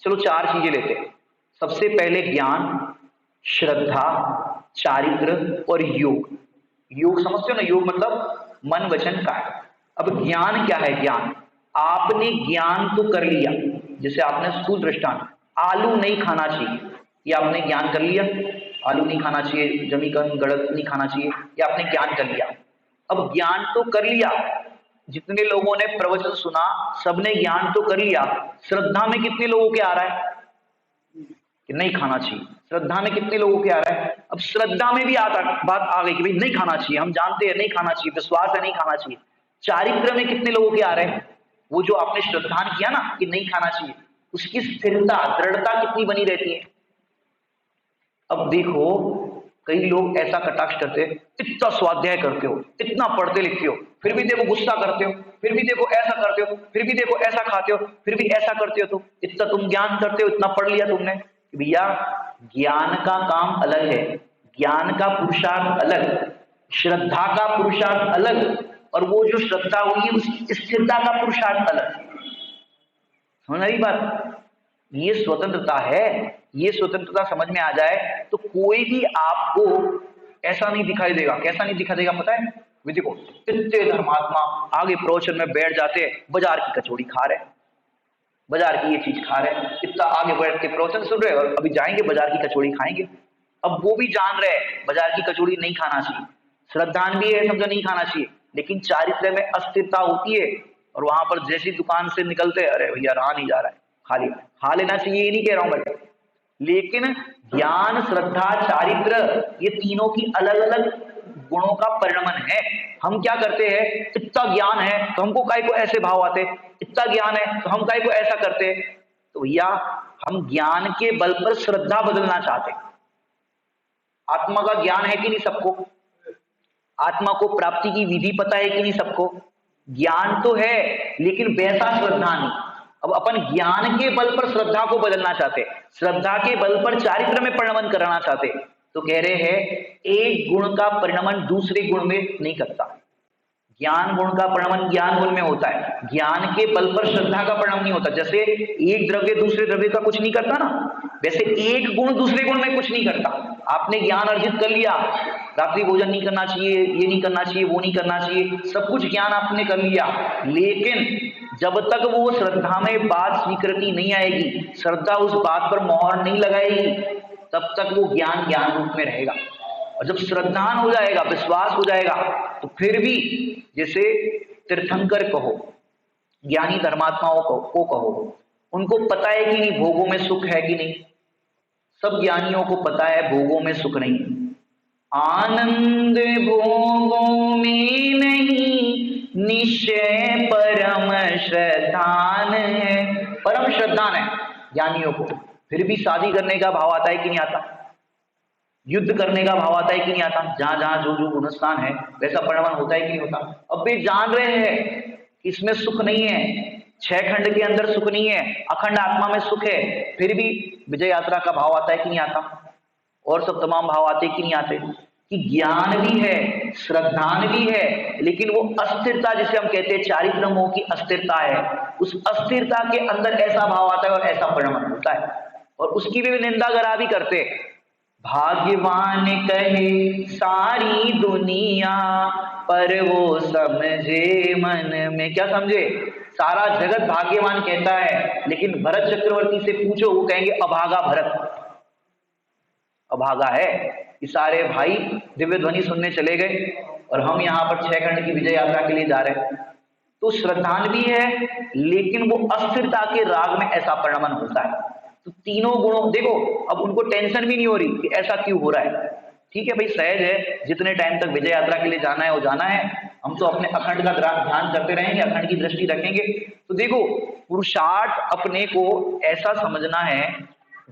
चलो 4 चीजें लेते हैं। सबसे पहले ज्ञान, श्रद्धा, चारित्र और योग। योग समझते हो ना, योग मतलब मन वचन काया। अब ज्ञान क्या है? ज्ञान, आपने ज्ञान तो कर लिया, जैसे आपने स्कूल दृष्टांत, आलू नहीं खाना चाहिए, ये आपने ज्ञान कर लिया, आलू नहीं खाना चाहिए, जमीकन गड़क नहीं खाना चाहिए, ये आपने ज्ञान कर लिया। अब ज्ञान तो कर लिया, जितने लोगों ने प्रवचन सुना सबने ज्ञान तो कर लिया, श्रद्धा में कितने लोगों के आ रहा है कि नहीं खाना चाहिए? श्रद्धा में कितने लोगों के आ रहा है? अब श्रद्धा में भी बात आ गई कि भाई नहीं खाना चाहिए, हम जानते हैं नहीं खाना चाहिए, विश्वास है नहीं खाना चाहिए। चारित्र में कितने लोगों के आ रहे हैं? वो जो आपने श्रद्धान किया ना कि नहीं खाना चाहिए, उसकी स्थिरता, दृढ़ता कितनी बनी रहती है। अब देखो, कई लोग ऐसा कटाक्ष करते हैं, इतना स्वाध्याय करते हो, इतना पढ़ते लिखते हो, फिर भी देखो गुस्सा करते हो, फिर भी देखो ऐसा करते हो, फिर भी देखो ऐसा खाते हो, फिर भी ऐसा करते हो। तो इतना तुम ज्ञान करते हो, इतना पढ़ लिया तुमने, भैया ज्ञान का काम अलग है, ज्ञान का पुरुषार्थ अलग, श्रद्धा का पुरुषार्थ अलग, और वो जो श्रद्धा हुई है उसकी स्थिरता का पुरुषार्थ अलग। समझ रही बात? ये स्वतंत्रता है। ये स्वतंत्रता समझ में आ जाए तो कोई भी आपको ऐसा नहीं दिखाई देगा। कैसा नहीं दिखाई देगा पता है? वे देखो, इतने धर्मात्मा आगे प्रवचन में बैठ जाते हैं, बाजार की कचौड़ी खा रहे, बाजार की ये चीज खा रहे, इतना आगे बैठ के प्रवचन सुन रहे और अभी जाएंगे बाजार की कचौड़ी खाएंगे। अब वो भी जान रहे बाजार की कचौड़ी नहीं खाना चाहिए, श्रद्धान भी है, समझो नहीं खाना चाहिए, लेकिन चारित्र में अस्थिरता होती है। और वहां पर जैसी दुकान से निकलते, अरे भैया रहा नहीं जा रहा है, खा लेना चाहिए, ये नहीं कह रहा हूं मैं, लेकिन ज्ञान, श्रद्धा, चारित्र, ये तीनों की अलग अलग गुणों का परिणमन है। हम क्या करते हैं, इतना ज्ञान है तो हमको काय को ऐसे भाव आते, इतना ज्ञान है तो हम काय को ऐसा करते। तो भैया हम ज्ञान के बल पर श्रद्धा बदलना चाहते। आत्मा का ज्ञान है कि नहीं सबको? आत्मा को प्राप्ति की विधि पता है कि नहीं सबको? ज्ञान तो है लेकिन वैसा श्रद्धा नहीं। अब अपन ज्ञान के बल पर श्रद्धा को बदलना चाहते, श्रद्धा के बल पर चारित्र में परिणमन कराना चाहते। तो कह रहे हैं एक गुण का परिणमन दूसरे गुण में नहीं करता। ज्ञान गुण का परिणमन ज्ञान गुण में होता है, ज्ञान के बल पर श्रद्धा का परिणमन नहीं होता। जैसे एक द्रव्य दूसरे द्रव्य का कुछ नहीं करता ना, वैसे एक गुण दूसरे गुण में कुछ नहीं करता। आपने ज्ञान अर्जित कर लिया, रात्रि भोजन नहीं करना चाहिए, ये नहीं करना चाहिए, वो नहीं करना चाहिए, सब कुछ ज्ञान आपने कर लिया, लेकिन जब तक वो श्रद्धा में बात स्वीकृति नहीं आएगी, श्रद्धा उस बात पर मोहर नहीं लगाएगी, तब तक वो ज्ञान ज्ञान रूप में रहेगा। और जब श्रद्धान हो जाएगा, विश्वास हो जाएगा, तो फिर भी जैसे तीर्थंकर कहो, ज्ञानी धर्मात्माओं को कहो, उनको पता है कि नहीं भोगों में सुख है कि नहीं? सब ज्ञानियों को पता है भोगों में सुख नहीं है। आनंद भोगों में नहीं, निश्चय परम श्रद्धान है। परम श्रद्धान है ज्ञानियों को। फिर भी शादी करने का भाव आता है कि नहीं आता? युद्ध करने का भाव आता है कि नहीं आता? जहां जहां जो जो गुणस्थान है वैसा परिणमन होता है कि नहीं होता? अब वे जान रहे हैं इसमें सुख नहीं है, छह खंड के अंदर सुख नहीं है, अखंड आत्मा में सुख है, फिर भी विजय यात्रा का भाव आता है कि नहीं आता? और सब तमाम भाव आते कि नहीं आते? कि ज्ञान भी है, श्रद्धान भी है, लेकिन वो अस्थिरता जिसे हम कहते हैं चारित्र मोह की अस्थिरता है, उस अस्थिरता के अंदर ऐसा भाव आता है और ऐसा परिणमन होता है। और उसकी भी निंदा करा भी करते। भाग्यवान कहे सारी दुनिया, पर वो समझे मन में, क्या समझे? सारा जगत भाग्यवान कहता है, लेकिन भरत चक्रवर्ती से पूछो वो कहेंगे अभागा भरत, अभागा है। ये सारे भाई दिव्य ध्वनि सुनने चले गए और हम यहाँ पर छह खंड की विजय यात्रा के लिए जा रहे हैं। तो श्रद्धान भी है, लेकिन वो अस्थिरता के राग में ऐसा परिणमन होता है। तो तीनों गुणों देखो, अब उनको टेंशन भी नहीं हो रही कि ऐसा क्यों हो रहा है। ठीक है भाई, सहज है, जितने टाइम तक विजय यात्रा के लिए जाना है वो जाना है, हम तो अपने अखंड का ध्यान करते रहेंगे, अखंड की दृष्टि रखेंगे। तो देखो, पुरुषार्थ अपने को ऐसा समझना है,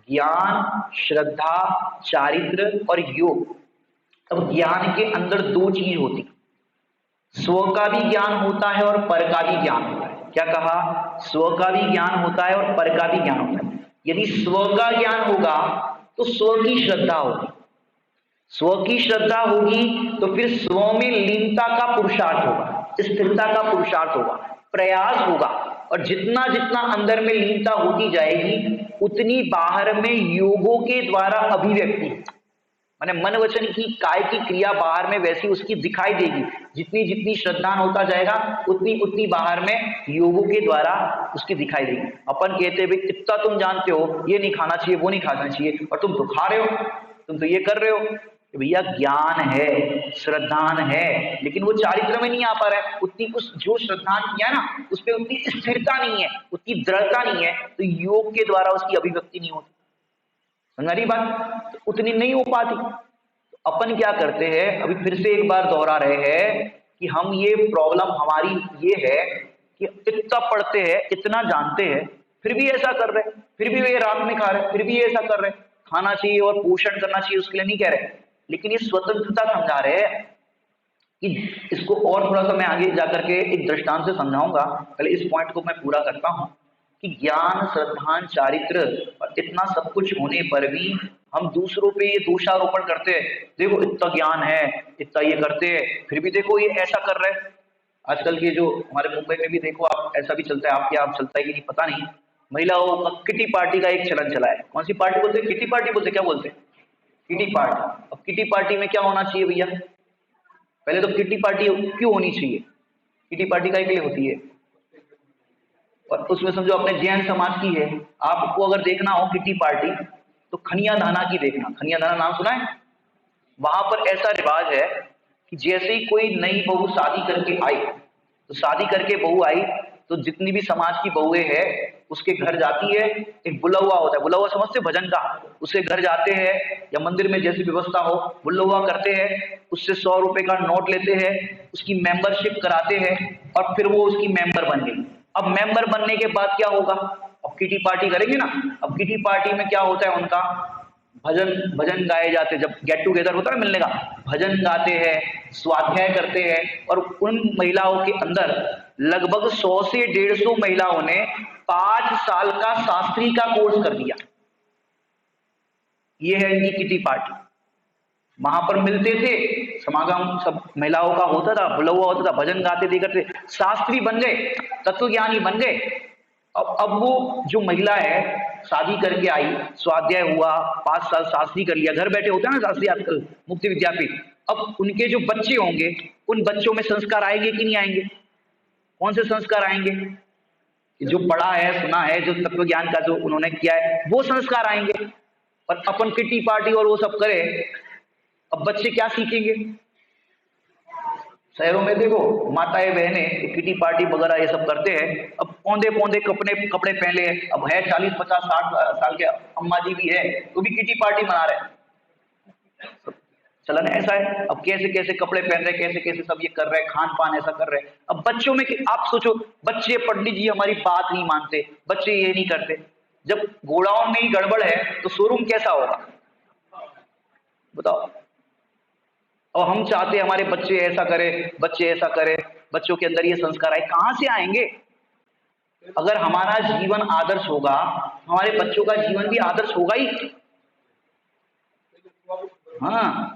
ज्ञान, श्रद्धा, चारित्र और योग। अब ज्ञान के अंदर दो चीज होती, स्व का भी ज्ञान होता है और पर का भी ज्ञान होता है। क्या कहा? स्व का भी ज्ञान होता है और पर का भी ज्ञान होता है। यदि स्व का ज्ञान होगा तो स्व की श्रद्धा होगी, स्व की श्रद्धा होगी तो फिर स्व में लीनता का पुरुषार्थ होगा, स्थिरता का पुरुषार्थ होगा, प्रयास होगा। और जितना जितना अंदर में लीनता होती जाएगी, उतनी बाहर में योगों के द्वारा अभिव्यक्ति, माने मन वचन की काय की क्रिया बाहर में वैसी उसकी दिखाई देगी। जितनी जितनी श्रद्धान होता जाएगा, उतनी उतनी बाहर में योगों के द्वारा उसकी दिखाई देगी। अपन कहते हैं भाई इतना तुम जानते हो, ये नहीं खाना चाहिए, वो नहीं खाना चाहिए, और तुम तो खा रहे हो, तुम तो ये कर रहे हो। भैया ज्ञान है, श्रद्धान है, लेकिन वो चारित्र में नहीं आ पा रहा है। उतनी उस जो श्रद्धान किया ना, उस पर उतनी स्थिरता नहीं है, उतनी दृढ़ता नहीं है, तो योग के द्वारा उसकी अभिव्यक्ति नहीं होती। समझ बात? तो उतनी नहीं हो पाती। तो अपन क्या करते हैं, अभी फिर से एक बार दोहरा रहे हैं कि हम ये प्रॉब्लम हमारी ये है कि इतना पढ़ते हैं, इतना जानते हैं, फिर भी ऐसा कर रहे, फिर भी वे रात में खा रहे, फिर भी ऐसा कर रहे। खाना चाहिए और पोषण करना चाहिए उसके लिए नहीं कह रहे, लेकिन ये स्वतंत्रता समझा रहे हैं कि इसको और थोड़ा सा मैं आगे जाकर के एक दृष्टांत से समझाऊंगा। पहले इस पॉइंट को मैं पूरा करता हूं कि ज्ञान, श्रद्धान, चारित्र और इतना सब कुछ होने पर भी हम दूसरों पे ये दोषारोपण करते हैं। देखो इतना ज्ञान है, इतना ये करते हैं, फिर भी देखो ये ऐसा कर रहे हैं। आजकल के जो हमारे मुंबई में भी देखो आप, ऐसा भी चलता है, आपके आप चलता है कि नहीं पता नहीं, महिलाओं का किटी पार्टी का एक चलन चला है। कौन सी पार्टी बोलते हैं? किटी पार्टी बोलते हैं। क्या बोलते हैं? Kitty party. अब किटी पार्टी में क्या होना चाहिए भैया? पहले तो किटी पार्टी क्यों होनी चाहिए? किटी पार्टी का के लिए होती है? और उसमें समझो अपने जैन समाज की है। आपको अगर देखना हो किटी पार्टी तो खनिया धाना की देखना। खनिया धाना नाम सुना है? वहां पर ऐसा रिवाज है कि जैसे ही कोई नई बहू शादी करके आई, तो शादी करके बहू आई तो जितनी भी समाज की बहुएं हैं उसके घर जाती है। एक बुलौआ होता है, बुलौआ समझते भजन का, उसके घर जाते हैं या मंदिर में जैसी व्यवस्था हो बुलौआ करते हैं, उससे 100 रुपए का नोट लेते हैं, उसकी मेंबरशिप कराते हैं और फिर वो उसकी मेंबर बन गई। अब मेंबर बनने के बाद क्या होगा? अब किटी पार्टी करेंगे ना। अब किटी पार्टी में क्या होता है उनका? भजन भजन गाए जाते हैं। जब गेट टुगेदर होता है ना मिलने का, भजन गाते हैं, स्वाध्याय करते हैं। और उन महिलाओं के अंदर लगभग 100 से 150 महिलाओं ने 5 साल का शास्त्री का कोर्स कर दिया। ये है इनकी किटी पार्टी। वहां पर मिलते थे, समागम सब महिलाओं का होता था, बुलौआ होता था, भजन गाते थे, करते, शास्त्री बन गए, तत्वज्ञानी बन गए। अब वो जो महिला है शादी करके आई, स्वाध्याय हुआ, 5 साल शास्त्री कर लिया, घर बैठे होते हैं ना शास्त्री आजकल मुक्ति विद्यापीठ। अब उनके जो बच्चे होंगे उन बच्चों में संस्कार आएंगे कि नहीं आएंगे? कौन से संस्कार आएंगे? जो पढ़ा है, सुना है, जो तत्व ज्ञान का जो उन्होंने किया है वो संस्कार आएंगे। और अपन किटी पार्टी और वो सब करे, अब बच्चे क्या सीखेंगे? शहरों में देखो माताएं बहनें किटी पार्टी वगैरह ये सब करते हैं। अब पौंधे पौंधे कपड़े कपड़े पहले, अब है 40 50 60 साल के अम्मा जी भी है तो भी किटी पार्टी मना रहे हैं। चलन ऐसा है। अब कैसे कैसे कपड़े पहन रहे, कैसे कैसे सब ये कर रहे हैं, खान पान ऐसा कर रहे हैं। अब बच्चों में आप सोचो, बच्चे पंडित जी हमारी बात नहीं मानते, बच्चे ये नहीं करते। जब गोडाउन में ही गड़बड़ है तो शोरूम कैसा होगा बताओ? और हम चाहते हैं हमारे बच्चे ऐसा करें, बच्चे ऐसा करें, बच्चों के अंदर ये संस्कार आए, कहां से आएंगे? अगर हमारा जीवन आदर्श होगा, हमारे बच्चों का जीवन भी आदर्श होगा ही। हाँ।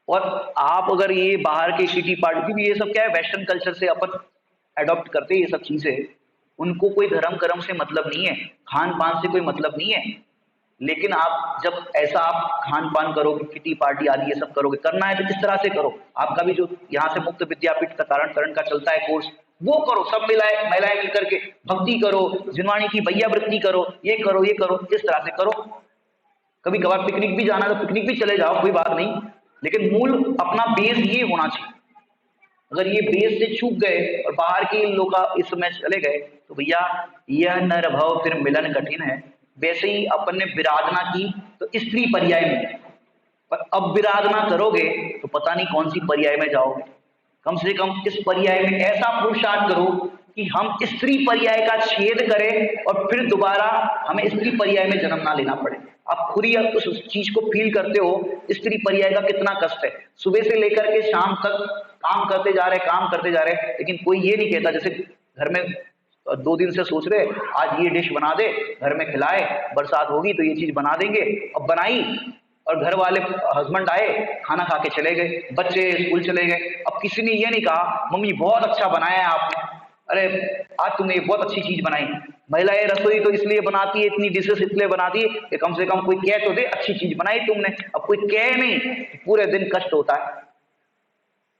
और आप अगर ये बाहर की किटी पार्टी भी, ये सब क्या है, वेस्टर्न कल्चर से अपन अडॉप्ट करते हैं ये सब चीजें। उनको कोई धर्म कर्म से मतलब नहीं है, खान पान से कोई मतलब नहीं है। लेकिन आप जब ऐसा आप खान पान करोगे, किटी पार्टी आदि ये सब करोगे, करना है तो किस तरह से करो। आपका भी जो यहाँ से मुक्त विद्यापीठ का तारण तरण का चलता है कोर्स, वो करो, सब महिलाएं महिलाएं मिलकर के भक्ति करो, जिनवाणी की भैया वृत्ति करो, ये करो ये करो, इस तरह से करो। कभी कभार पिकनिक भी जाना तो पिकनिक भी चले जाओ, कोई बात नहीं, लेकिन मूल अपना बेस ये होना चाहिए। अगर ये बेस से चूक गए और बाहर के लोग इस समय चले गए तो भैया यह नर भव फिर मिलन कठिन है। वैसे ही अपन ने विराधना की तो स्त्री पर्याय में, पर अब विराधना करोगे तो पता नहीं कौन सी पर्याय में जाओगे। कम से कम इस पर्याय में ऐसा पुरुषार्थ करो कि हम स्त्री पर्याय का छेद करें और फिर दोबारा हमें स्त्री पर्याय में जन्म ना लेना पड़े। आप खुद ही उस चीज को फील करते हो, स्त्री पर्याय का कितना कष्ट है। सुबह से लेकर के शाम तक काम करते जा रहे, काम करते जा रहे, लेकिन कोई ये नहीं कहता, जैसे घर में 2 दिन से सोच रहे आज ये डिश बना दे, घर में खिलाए, बरसात होगी तो ये चीज बना देंगे, अब बनाई और घर वाले हस्बैंड आए, खाना खा के चले गए, बच्चे स्कूल चले गए। अब किसी ने ये नहीं कहा मम्मी बहुत अच्छा बनाया है आपने, अरे आज तुमने ये बहुत अच्छी चीज बनाई। महिलाएं रसोई तो इसलिए बनाती है, इतनी डिशेस इसलिए बनाती है कि कम से कम कोई कह तो दे अच्छी चीज बनाई तुमने। अब कोई कहे नहीं तो पूरे दिन कष्ट होता है।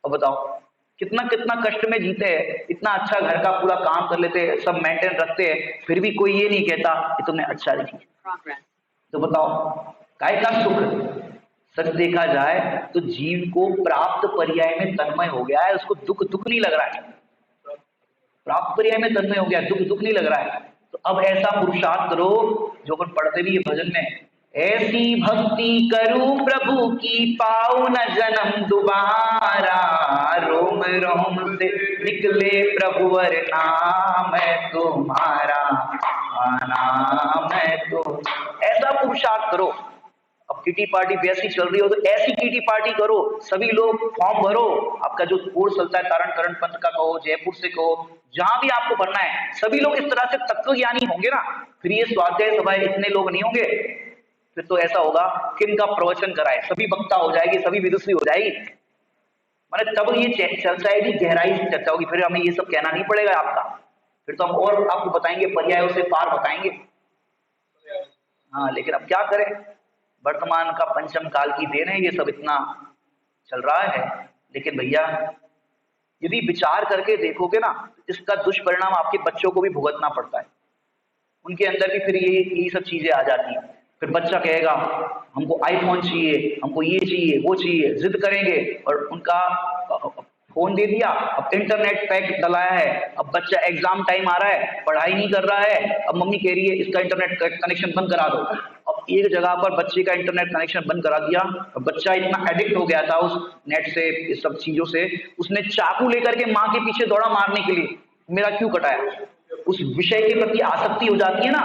अब बताओ कितना कितना कष्ट में जीते हैं, इतना अच्छा घर का पूरा काम कर लेते हैं, सब मेंटेन रखते हैं, फिर भी कोई ये नहीं कहता कि तुमने अच्छा नहीं। तो बताओ काय का सुख? सच देखा जाए तो जीव को प्राप्त पर्याय में तन्मय हो गया है, उसको दुख दुख नहीं लग रहा है। प्राप्त पर्याय में तन्मय हो गया, दुख दुख नहीं लग रहा है। तो अब ऐसा पुरुषार्थ करो जो अपन पढ़ते भी है भजन में, ऐसी भक्ति करूं प्रभु की पाऊं न जन्म दोबारा, रोम रोम से निकले प्रभुवर नाम है तुम्हारा, नाम है तो। ऐसा पुरुषार्थ करो। अब किटी पार्टी वैसी चल रही हो तो ऐसी किटी पार्टी करो, सभी लोग फॉर्म भरो। आपका जो कोर्स चलता है तारण करण पंथ का कहो, जयपुर से कहो, जहां भी आपको भरना है, सभी लोग इस तरह से तत्वज्ञानी होंगे ना, फिर ये स्वाध्याय सभाएं इतने लोग नहीं होंगे। फिर तो ऐसा होगा किन का प्रवचन कराए, सभी वक्ता हो जाएगी, सभी विदुषी हो जाएगी। मैंने तब ये चर्चा है, गहराई से चर्चा होगी, फिर हमें ये सब कहना नहीं पड़ेगा आपका। फिर तो हम और आपको बताएंगे, पर्यायों से पार बताएंगे। हाँ, लेकिन अब क्या करें, वर्तमान का पंचम काल की देन है, ये सब इतना चल रहा है। लेकिन भैया यदि विचार करके देखोगे ना, इसका दुष्परिणाम आपके बच्चों को भी भुगतना पड़ता है। उनके अंदर भी फिर यही सब चीजें आ जाती हैं। फिर बच्चा कहेगा हमको आईफोन चाहिए, हमको ये चाहिए, वो चाहिए, जिद करेंगे, और उनका फोन दे दिया, अब इंटरनेट पैक डलाया है, अब बच्चा एग्जाम टाइम आ रहा है, पढ़ाई नहीं कर रहा है, अब मम्मी कह रही है इसका इंटरनेट कनेक्शन बंद करा दो। अब एक जगह पर बच्चे का इंटरनेट कनेक्शन बंद करा दिया, अब बच्चा इतना एडिक्ट हो गया था उस नेट से, इस सब चीजों से, उसने चाकू लेकर के माँ के पीछे दौड़ा मारने के लिए, मेरा क्यों कटाया। उस विषय के प्रति आसक्ति हो जाती है ना,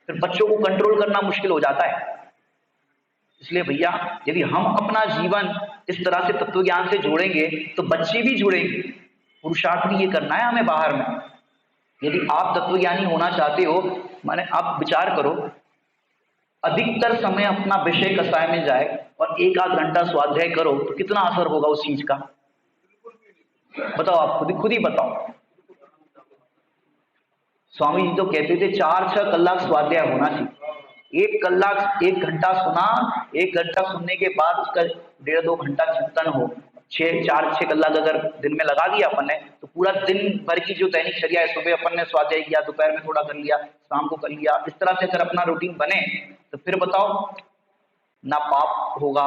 फिर बच्चों को कंट्रोल करना मुश्किल हो जाता है। इसलिए भैया यदि हम अपना जीवन इस तरह से तत्व ज्ञान से जोड़ेंगे तो बच्चे भी जुड़ेंगे। पुरुषार्थ भी ये करना है हमें बाहर में। यदि आप तत्वज्ञानी होना चाहते हो, माने आप विचार करो, अधिकतर समय अपना विषय कसाय में जाए और एक आध घंटा स्वाध्याय करो तो कितना असर होगा उस चीज का, बताओ, आप खुद ही बताओ। स्वामी जी तो कहते थे 4-6 कलाक स्वाध्याय होना चाहिए। 1 कलाक 1 घंटा सुना, 1 घंटा सुनने के बाद उसका 1.5-2 घंटा चिंतन हो, 4-6 कलाक अगर दिन में लगा दिया अपन ने, तो पूरा दिन भर की जो दैनिक चर्या है, सुबह अपन ने स्वाध्याय किया, दोपहर में थोड़ा कर लिया, शाम को कर लिया, इस तरह से अगर अपना रूटीन बने तो फिर बताओ ना पाप होगा।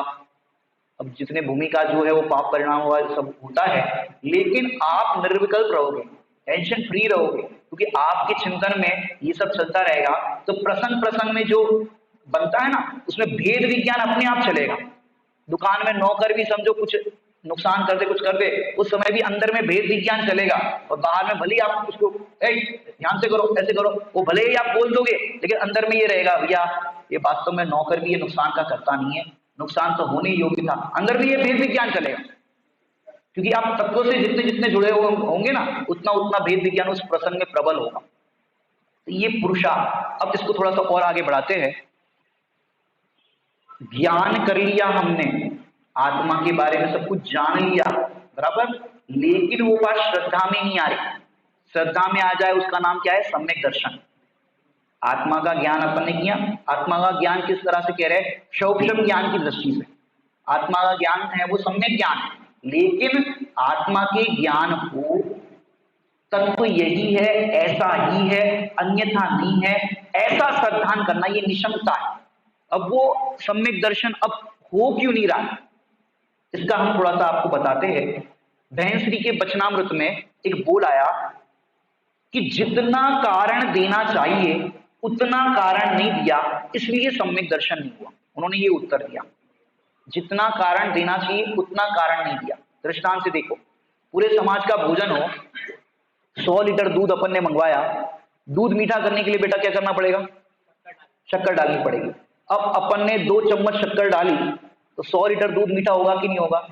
अब जितने भूमिका जो है वो पाप परिणाम हुआ सब होता है, लेकिन आप निर्विकल्प रहोगे, टेंशन फ्री रहोगे, क्योंकि आपके चिंतन में ये सब चलता रहेगा। तो प्रसंग प्रसंग में जो बनता है ना, उसमें भेद विज्ञान अपने आप चलेगा। दुकान में नौकर भी समझो कुछ नुकसान कर दे, कुछ कर दे, उस समय भी अंदर में भेद विज्ञान चलेगा, और बाहर में भले ही आप उसको ध्यान से करो, ऐसे करो, वो भले ही आप बोल दोगे, लेकिन अंदर में ये रहेगा भैया ये वास्तव में नौकर भी ये नुकसान का करता नहीं है, नुकसान तो होने योग्य था, अंदर भी ये भेद विज्ञान चलेगा। क्योंकि आप तत्वों से जितने जितने जुड़े हुए होंगे ना, उतना उतना भेद विज्ञान उस प्रसंग में प्रबल होगा। तो ये पुरुषार्थ, अब इसको थोड़ा सा और आगे बढ़ाते हैं। ज्ञान कर लिया हमने, आत्मा के बारे में सब कुछ जान लिया, बराबर, लेकिन वो बात श्रद्धा में नहीं आ रही। श्रद्धा में आ जाए उसका नाम क्या है, सम्यक दर्शन। आत्मा का ज्ञान अपन ने किया, आत्मा का ज्ञान किस तरह से कह रहे हैं, शौक्षम ज्ञान की दृष्टि से। आत्मा का ज्ञान है वो सम्यक ज्ञान है, लेकिन आत्मा के ज्ञान को तत्व यही है, ऐसा ही है, अन्यथा नहीं है, ऐसा श्रद्धान करना, ये निशंकता है। अब वो सम्यक दर्शन अब हो क्यों नहीं रहा, इसका हम थोड़ा सा आपको बताते हैं। बहन श्री के वचनामृत में एक बोल आया कि जितना कारण देना चाहिए उतना कारण नहीं दिया, इसलिए सम्यक दर्शन नहीं हुआ। उन्होंने ये उत्तर दिया, जितना कारण देना चाहिए उतना कारण नहीं दिया। दृष्टांत से देखो, पूरे समाज का भोजन हो, 100 लीटर दूध अपन ने मंगवाया, दूध मीठा करने के लिए बेटा क्या करना पड़ेगा, शक्कर डालनी पड़ेगी। अब अपन ने 2 चम्मच शक्कर डाली तो 100 लीटर दूध मीठा होगा कि नहीं होगा,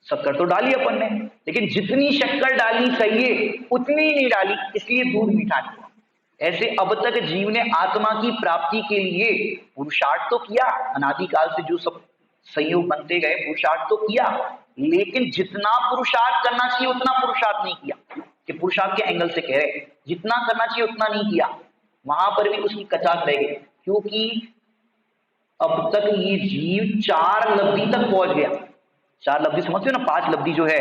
शक्कर तो डाली अपन ने, लेकिन जितनी शक्कर डालनी चाहिए उतनी नहीं डाली, इसलिए दूध मीठा नहीं हुआ। ऐसे अब तक जीव ने आत्मा की प्राप्ति के लिए पुरुषार्थ तो किया, अनादिकाल से जो सब संयोग बनते गए पुरुषार्थ तो किया, लेकिन जितना पुरुषार्थ करना चाहिए उतना पुरुषार्थ नहीं किया। कि पुरुषार्थ के एंगल से कह रहे, जितना करना चाहिए उतना नहीं किया, वहां पर भी उसकी कचास रह गई। क्योंकि अब तक ये जीव 4 लब्धि तक पहुंच गया। 4 लब्धि समझते हो ना, 5 लब्धि जो है,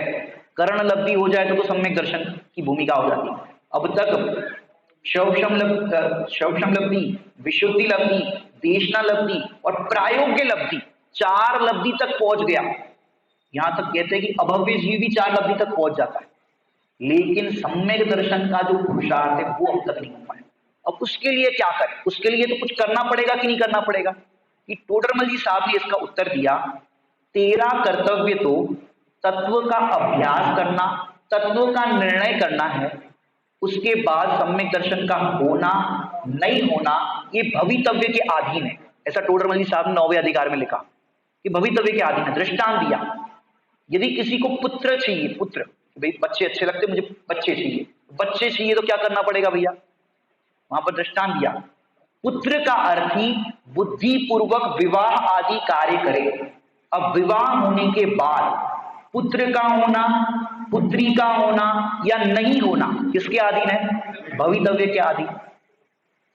कर्ण लब्धि हो जाए तो सम्यक दर्शन की भूमिका हो जाती है। अब तक शौक्षम लब्धि, विशुद्धि लब्धि, देशना लब्धि और प्रायोग्य लब्धि, 4 लब्धि तक पहुंच गया। यहां तक कहते हैं कि अभव्य जीव भी 4 लब्धि तक पहुंच जाता है, लेकिन सम्यक दर्शन का जो पुरुषार्थ है वो अब तक नहीं हो पाया। अब उसके लिए क्या करें, उसके लिए तो कुछ करना पड़ेगा कि नहीं करना पड़ेगा। कि टोडरमल जी साहब ने इसका उत्तर दिया, तेरा कर्तव्य तो तत्व का अभ्यास करना, तत्व का निर्णय करना है, उसके बाद सम्यक दर्शन का होना नहीं होना ये भवितव्य के अधीन है। ऐसा टोडरमल जी साहब ने 9वें अधिकार में लिखा कि भवितव्य के अधीन है। दृष्टांत दिया, यदि किसी को पुत्र चाहिए, पुत्र, भाई बच्चे अच्छे लगते, मुझे बच्चे चाहिए, बच्चे चाहिए तो क्या करना पड़ेगा भैया, वहां पर दृष्टांत दिया, पुत्र का अर्थ ही बुद्धि पूर्वक विवाह आदि कार्य करे। अब विवाह होने के बाद पुत्र का होना, पुत्री का होना या नहीं होना किसके अधीन है, भवितव्य के अधीन।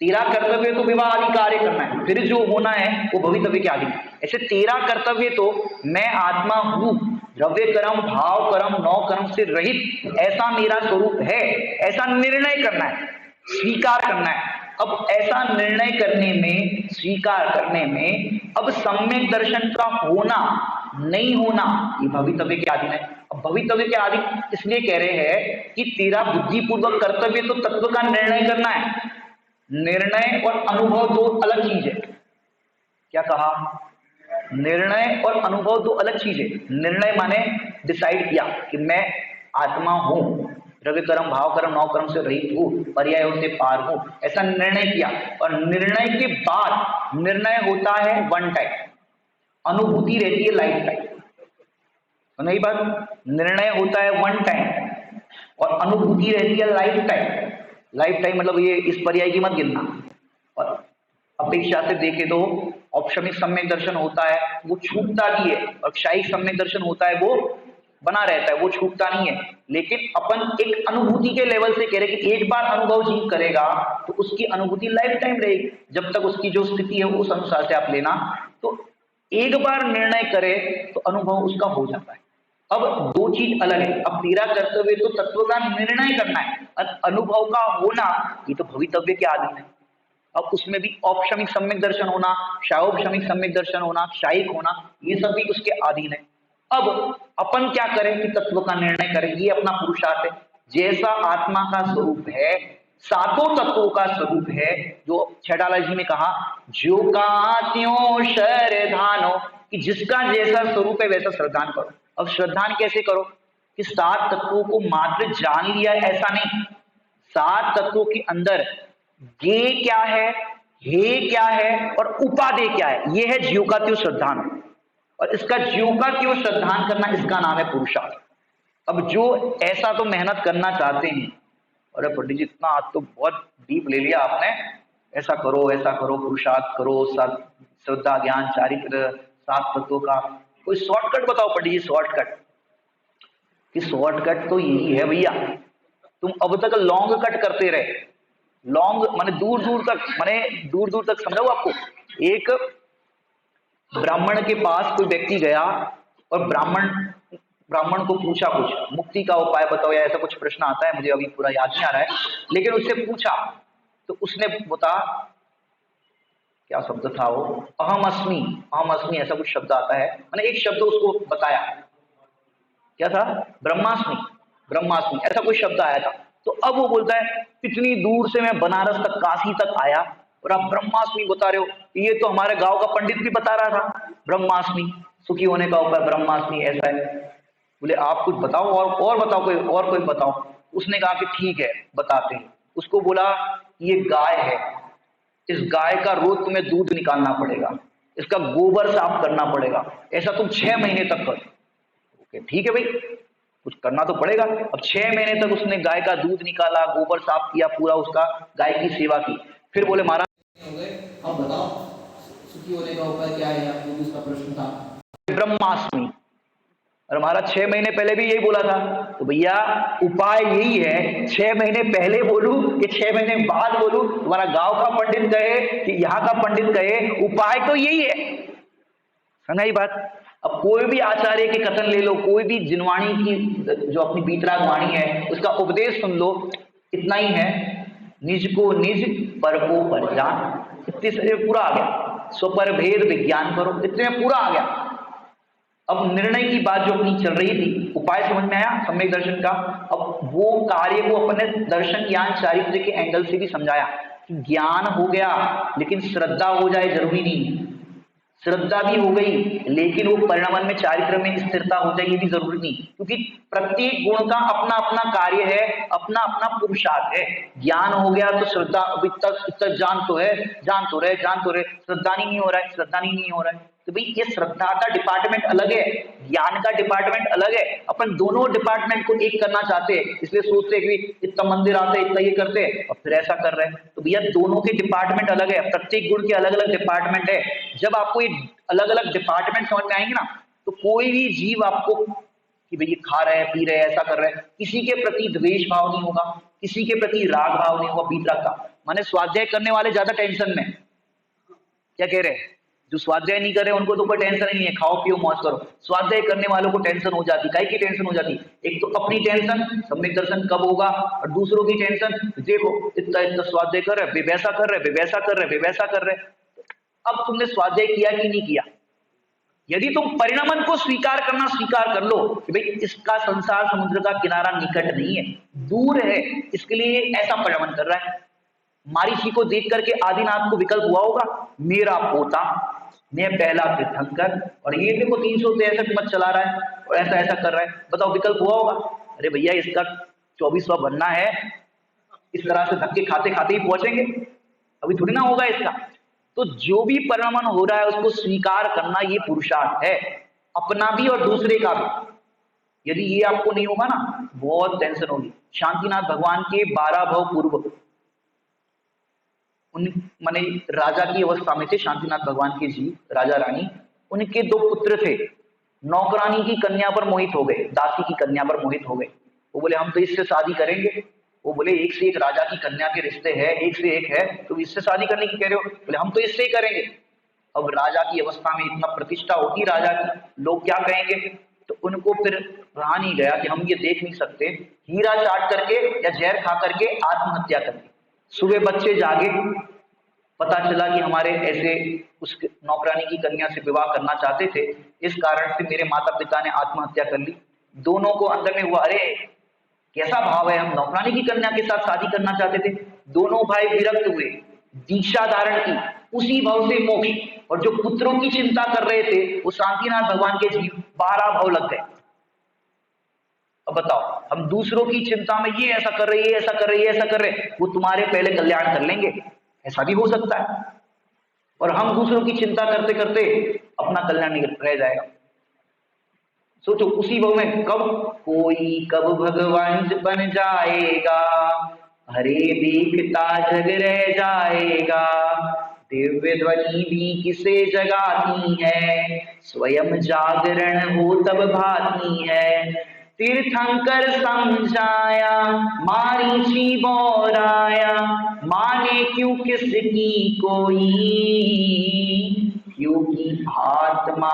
तेरा कर्तव्य तो विवाह आदि कार्य करना है, फिर जो होना है वो भवितव्य के आदि है। ऐसे तेरा कर्तव्य तो मैं आत्मा हूं, द्रव्य कर्म भाव कर्म नौ कर्म से रहित ऐसा मेरा स्वरूप है, ऐसा निर्णय करना है, स्वीकार करना है। अब ऐसा निर्णय करने में, स्वीकार करने में अब सम्यक दर्शन का होना नहीं होना ये भवितव्य के अधीन है। अब भवितव्य के अधीन इसलिए कह रहे हैं कि तेरा बुद्धिपूर्वक कर्तव्य तो तत्व का निर्णय करना है। निर्णय और अनुभव दो अलग चीज है। क्या कहा? निर्णय और अनुभव दो अलग चीज है। निर्णय माने डिसाइड किया कि मैं आत्मा हूं, द्रव्य कर्म भाव कर्म नौ कर्म से रहित हूं, पर्यायों से पार हूं, ऐसा निर्णय किया। और निर्णय के बाद निर्णय होता है वन टाइम, अनुभूति रहती है लाइफ टाइम। तो नहीं बात, निर्णय होता है वन टाइम और अनुभूति रहती है लाइफ टाइम। लाइफ टाइम मतलब ये इस पर्याय की मत गिनना। और अपेक्षा से देखे तो औपशमिक सम्यक दर्शन होता है वो छूटता भी है, और क्षायिक सम्यक दर्शन होता है वो बना रहता है, वो छूटता नहीं है। लेकिन अपन एक अनुभूति के लेवल से कह रहे कि एक बार अनुभव जीव करेगा तो उसकी अनुभूति लाइफ टाइम रहेगी, जब तक उसकी जो स्थिति है उस अनुसार से आप लेना। तो एक बार निर्णय करे तो अनुभव उसका हो जाता है। अब दो चीज अलग है। अब तेरा कर्तव्य तो तत्व का निर्णय करना है, और अनुभव का होना ये तो भवितव्य के अधीन है। अब उसमें भी औपशमिक सम्यक दर्शन होना, क्षायोपशमिक सम्यक दर्शन होना, क्षायिक होना, ये सब भी उसके अधीन है। अब अपन क्या करें कि तत्व का निर्णय करें, ये अपना पुरुषार्थ है। जैसा आत्मा का स्वरूप है, सातों तत्वों का स्वरूप है, जो छेड़ाला जी ने कहा जो का त्यों श्रद्धानो, कि जिसका जैसा स्वरूप है वैसा श्रद्धान करो। अब श्रद्धान कैसे करो कि सात तत्वों को मात्र जान लिया ऐसा नहीं, सात तत्वों के अंदर गे क्या है, हे क्या है और उपादेय क्या है, यह है ज्यों का त्यों श्रद्धान। और इसका ज्यों का त्यों श्रद्धान करना, इसका नाम है पुरुषार्थ। अब जो ऐसा तो मेहनत करना चाहते हैं, अरे पंडित जी इतना आज तो बहुत डीप ले लिया आपने, ऐसा करो ऐसा करो, पुरुषार्थ करो, श्रद्धा ज्ञान चारित्र सात तत्वों का, कोई शॉर्टकट बताओ पंडित जी, शॉर्टकट। कि शॉर्टकट तो यही है भैया, तुम अब तक लॉन्ग कट करते रहे। लॉन्ग माने दूर दूर तक, माने दूर दूर तक, समझाओ आपको। एक ब्राह्मण के पास कोई व्यक्ति गया और ब्राह्मण को पूछा कुछ मुक्ति का उपाय बताओ, या ऐसा कुछ प्रश्न आता है, मुझे अभी पूरा याद नहीं आ रहा है, लेकिन उससे पूछा तो उसने बता, क्या शब्द था वो, अहम अस्मि ऐसा कुछ शब्द आता है, मैंने एक शब्द उसको बताया, क्या था, ब्रह्मास्मि ऐसा कोई शब्द आया था। तो अब वो बोलता है कितनी दूर से मैं बनारस तक, काशी तक आया और आप ब्रह्मास्मि बता रहे हो, ये तो हमारे गांव का पंडित भी बता रहा था ब्रह्मास्मि, सुखी होने का उपाय ब्रह्मास्मि ऐसा है। बोले आप कुछ बताओ, और बताओ, कोई बताओ। उसने कहा कि ठीक है बताते हैं। उसको बोला ये गाय है, इस गाय का रोज तुम्हें दूध निकालना पड़ेगा, इसका गोबर साफ करना पड़ेगा, ऐसा तुम 6 महीने तक करो। ओके ठीक है भाई, कुछ करना तो पड़ेगा। अब 6 महीने तक उसने गाय का दूध निकाला, गोबर साफ किया, पूरा उसका गाय की सेवा की। फिर बोले महाराज हो गए, अब बताओ सुखी होने का उपाय क्या है, आपको उसका प्रश्न था ब्रह्मास्मि। और महाराज 6 महीने पहले भी यही बोला था। तो भैया उपाय यही है, 6 महीने पहले बोलूं कि 6 महीने बाद बोलूं, तुम्हारा गांव का पंडित कहे कि यहाँ का पंडित कहे, उपाय तो यही है। समझा ये बात। अब कोई भी आचार्य के कथन ले लो, कोई भी जिनवाणी की जो अपनी बीतराग वाणी है उसका उपदेश सुन लो, इतना ही है, निज को निज पर को पर जान, इतने से पूरा आ गया। स्वपर भेद विज्ञान करो, इतने में पूरा आ गया। अब निर्णय की बात जो अपनी चल रही थी, उपाय समझ में आया सम्यक दर्शन का। अब वो कार्य को अपने दर्शन ज्ञान चारित्र के एंगल से भी समझाया कि ज्ञान हो गया लेकिन श्रद्धा हो जाए जरूरी नहीं, श्रद्धा भी हो गई लेकिन वो परिणाम में चारित्र में स्थिरता हो जाए ये भी जरूरी नहीं, क्योंकि प्रत्येक गुण का अपना अपना कार्य है, अपना अपना पुरुषार्थ है। ज्ञान हो गया तो श्रद्धा, अभी तक जान तो रहे, श्रद्धा नहीं हो रहा है। तो भाई ये श्रद्धा का डिपार्टमेंट अलग है, ज्ञान का डिपार्टमेंट अलग है। अपन दोनों डिपार्टमेंट को एक करना चाहते हैं, इसलिए सोचते हैं कि इतना मंदिर आते, इतना ये करते हैं और फिर ऐसा कर रहे हैं। तो भैया दोनों के डिपार्टमेंट अलग है, प्रत्येक गुण के अलग अलग डिपार्टमेंट है। जब आपको ये अलग अलग डिपार्टमेंट समझ में आएंगे ना, तो कोई भी जीव आपको कि भाई ये खा रहे हैं, पी रहे हैं, ऐसा कर रहे हैं, किसी के प्रति द्वेष भाव नहीं होगा, किसी के प्रति राग भाव नहीं होगा, बीतराग का। माने स्वाध्याय करने वाले ज्यादा टेंशन में, क्या कह रहे हैं? जो स्वाध्याय नहीं कर रहे उनको तो कोई टेंशन ही नहीं है, खाओ पियो मौज करो। स्वाध्याय करने वालों को टेंशन हो जाती, काहे की टेंशन हो जाती? एक तो अपनी टेंशन सम्यक दर्शन कब होगा, और दूसरों की टेंशन देखो इतना इतना स्वाध्याय कर रहे, वैसा कर रहे, वैसा कर रहे, वैसा कर रहे। अब तुमने स्वाध्याय किया कि नहीं किया? यदि तुम परिणमन को स्वीकार करना स्वीकार कर लो कि भाई इसका संसार समुद्र का किनारा निकट नहीं है, दूर है, इसके लिए ऐसा परिणमन कर रहा है। मारीची को देख करके आदिनाथ को विकल्प हुआ होगा, मेरा पोता, मैं पहला तीर्थंकर, और ये देखो 363 मत चला रहा है और ऐसा ऐसा कर रहा है, बताओ विकल्प हुआ होगा? अरे भैया इसका 24वां बनना है, इस तरह से धक्के खाते खाते ही पहुंचेंगे, अभी थोड़ी ना होगा इसका। तो जो भी परिणमन हो रहा है उसको स्वीकार करना ये पुरुषार्थ है, अपना भी और दूसरे का भी। यदि ये आपको नहीं होगा ना बहुत टेंशन होगी। शांतिनाथ भगवान के 12 भव पूर्व उन माने राजा की अवस्था में थे शांतिनाथ भगवान के जीव, राजा रानी, उनके 2 पुत्र थे, नौकरानी की कन्या पर मोहित हो गए, दासी की कन्या पर मोहित हो गए। वो बोले हम तो इससे शादी करेंगे। वो बोले एक से एक राजा की कन्या के रिश्ते हैं, एक से एक है, तुम इससे शादी करने की कह रहे हो? बोले हम तो इससे ही करेंगे। अब राजा की अवस्था में इतना प्रतिष्ठा होगी राजा की, लोग क्या कहेंगे? तो उनको फिर रहा नहीं गया कि हम ये देख नहीं सकते, हीरा चाट करके या जहर खा करके आत्महत्या कर दी। सुबह बच्चे जागे, पता चला कि हमारे ऐसे उस नौकरानी की कन्या से विवाह करना चाहते थे, इस कारण से मेरे माता पिता ने आत्महत्या कर ली। दोनों को अंदर में हुआ, अरे कैसा भाव है, हम नौकरानी की कन्या के साथ शादी करना चाहते थे। दोनों भाई विरक्त हुए, दीक्षा धारण की, उसी भाव से मोक्ष। और जो पुत्रों की चिंता कर रहे थे वो शांतिनाथ भगवान के जीव 12 भाव लग गए। अब बताओ, हम दूसरों की चिंता में ये ऐसा कर रहे, ये ऐसा कर रहे, ये ऐसा कर रहे, वो तुम्हारे पहले कल्याण कर लेंगे, ऐसा भी हो सकता है। और हम दूसरों की चिंता करते करते अपना कल्याण नहीं रह जाएगा। सोचो उसी भाव में कब कोई कब भगवान बन जाएगा, हरे देखता जग रह जाएगा, दिव्य ध्वनि भी किसे जगाती है, स्वयं जागरण हो तब भाती है। तीर्थंकर समझाया मारीची बौराया, माने क्यों किसकी कोई, क्योंकि आत्मा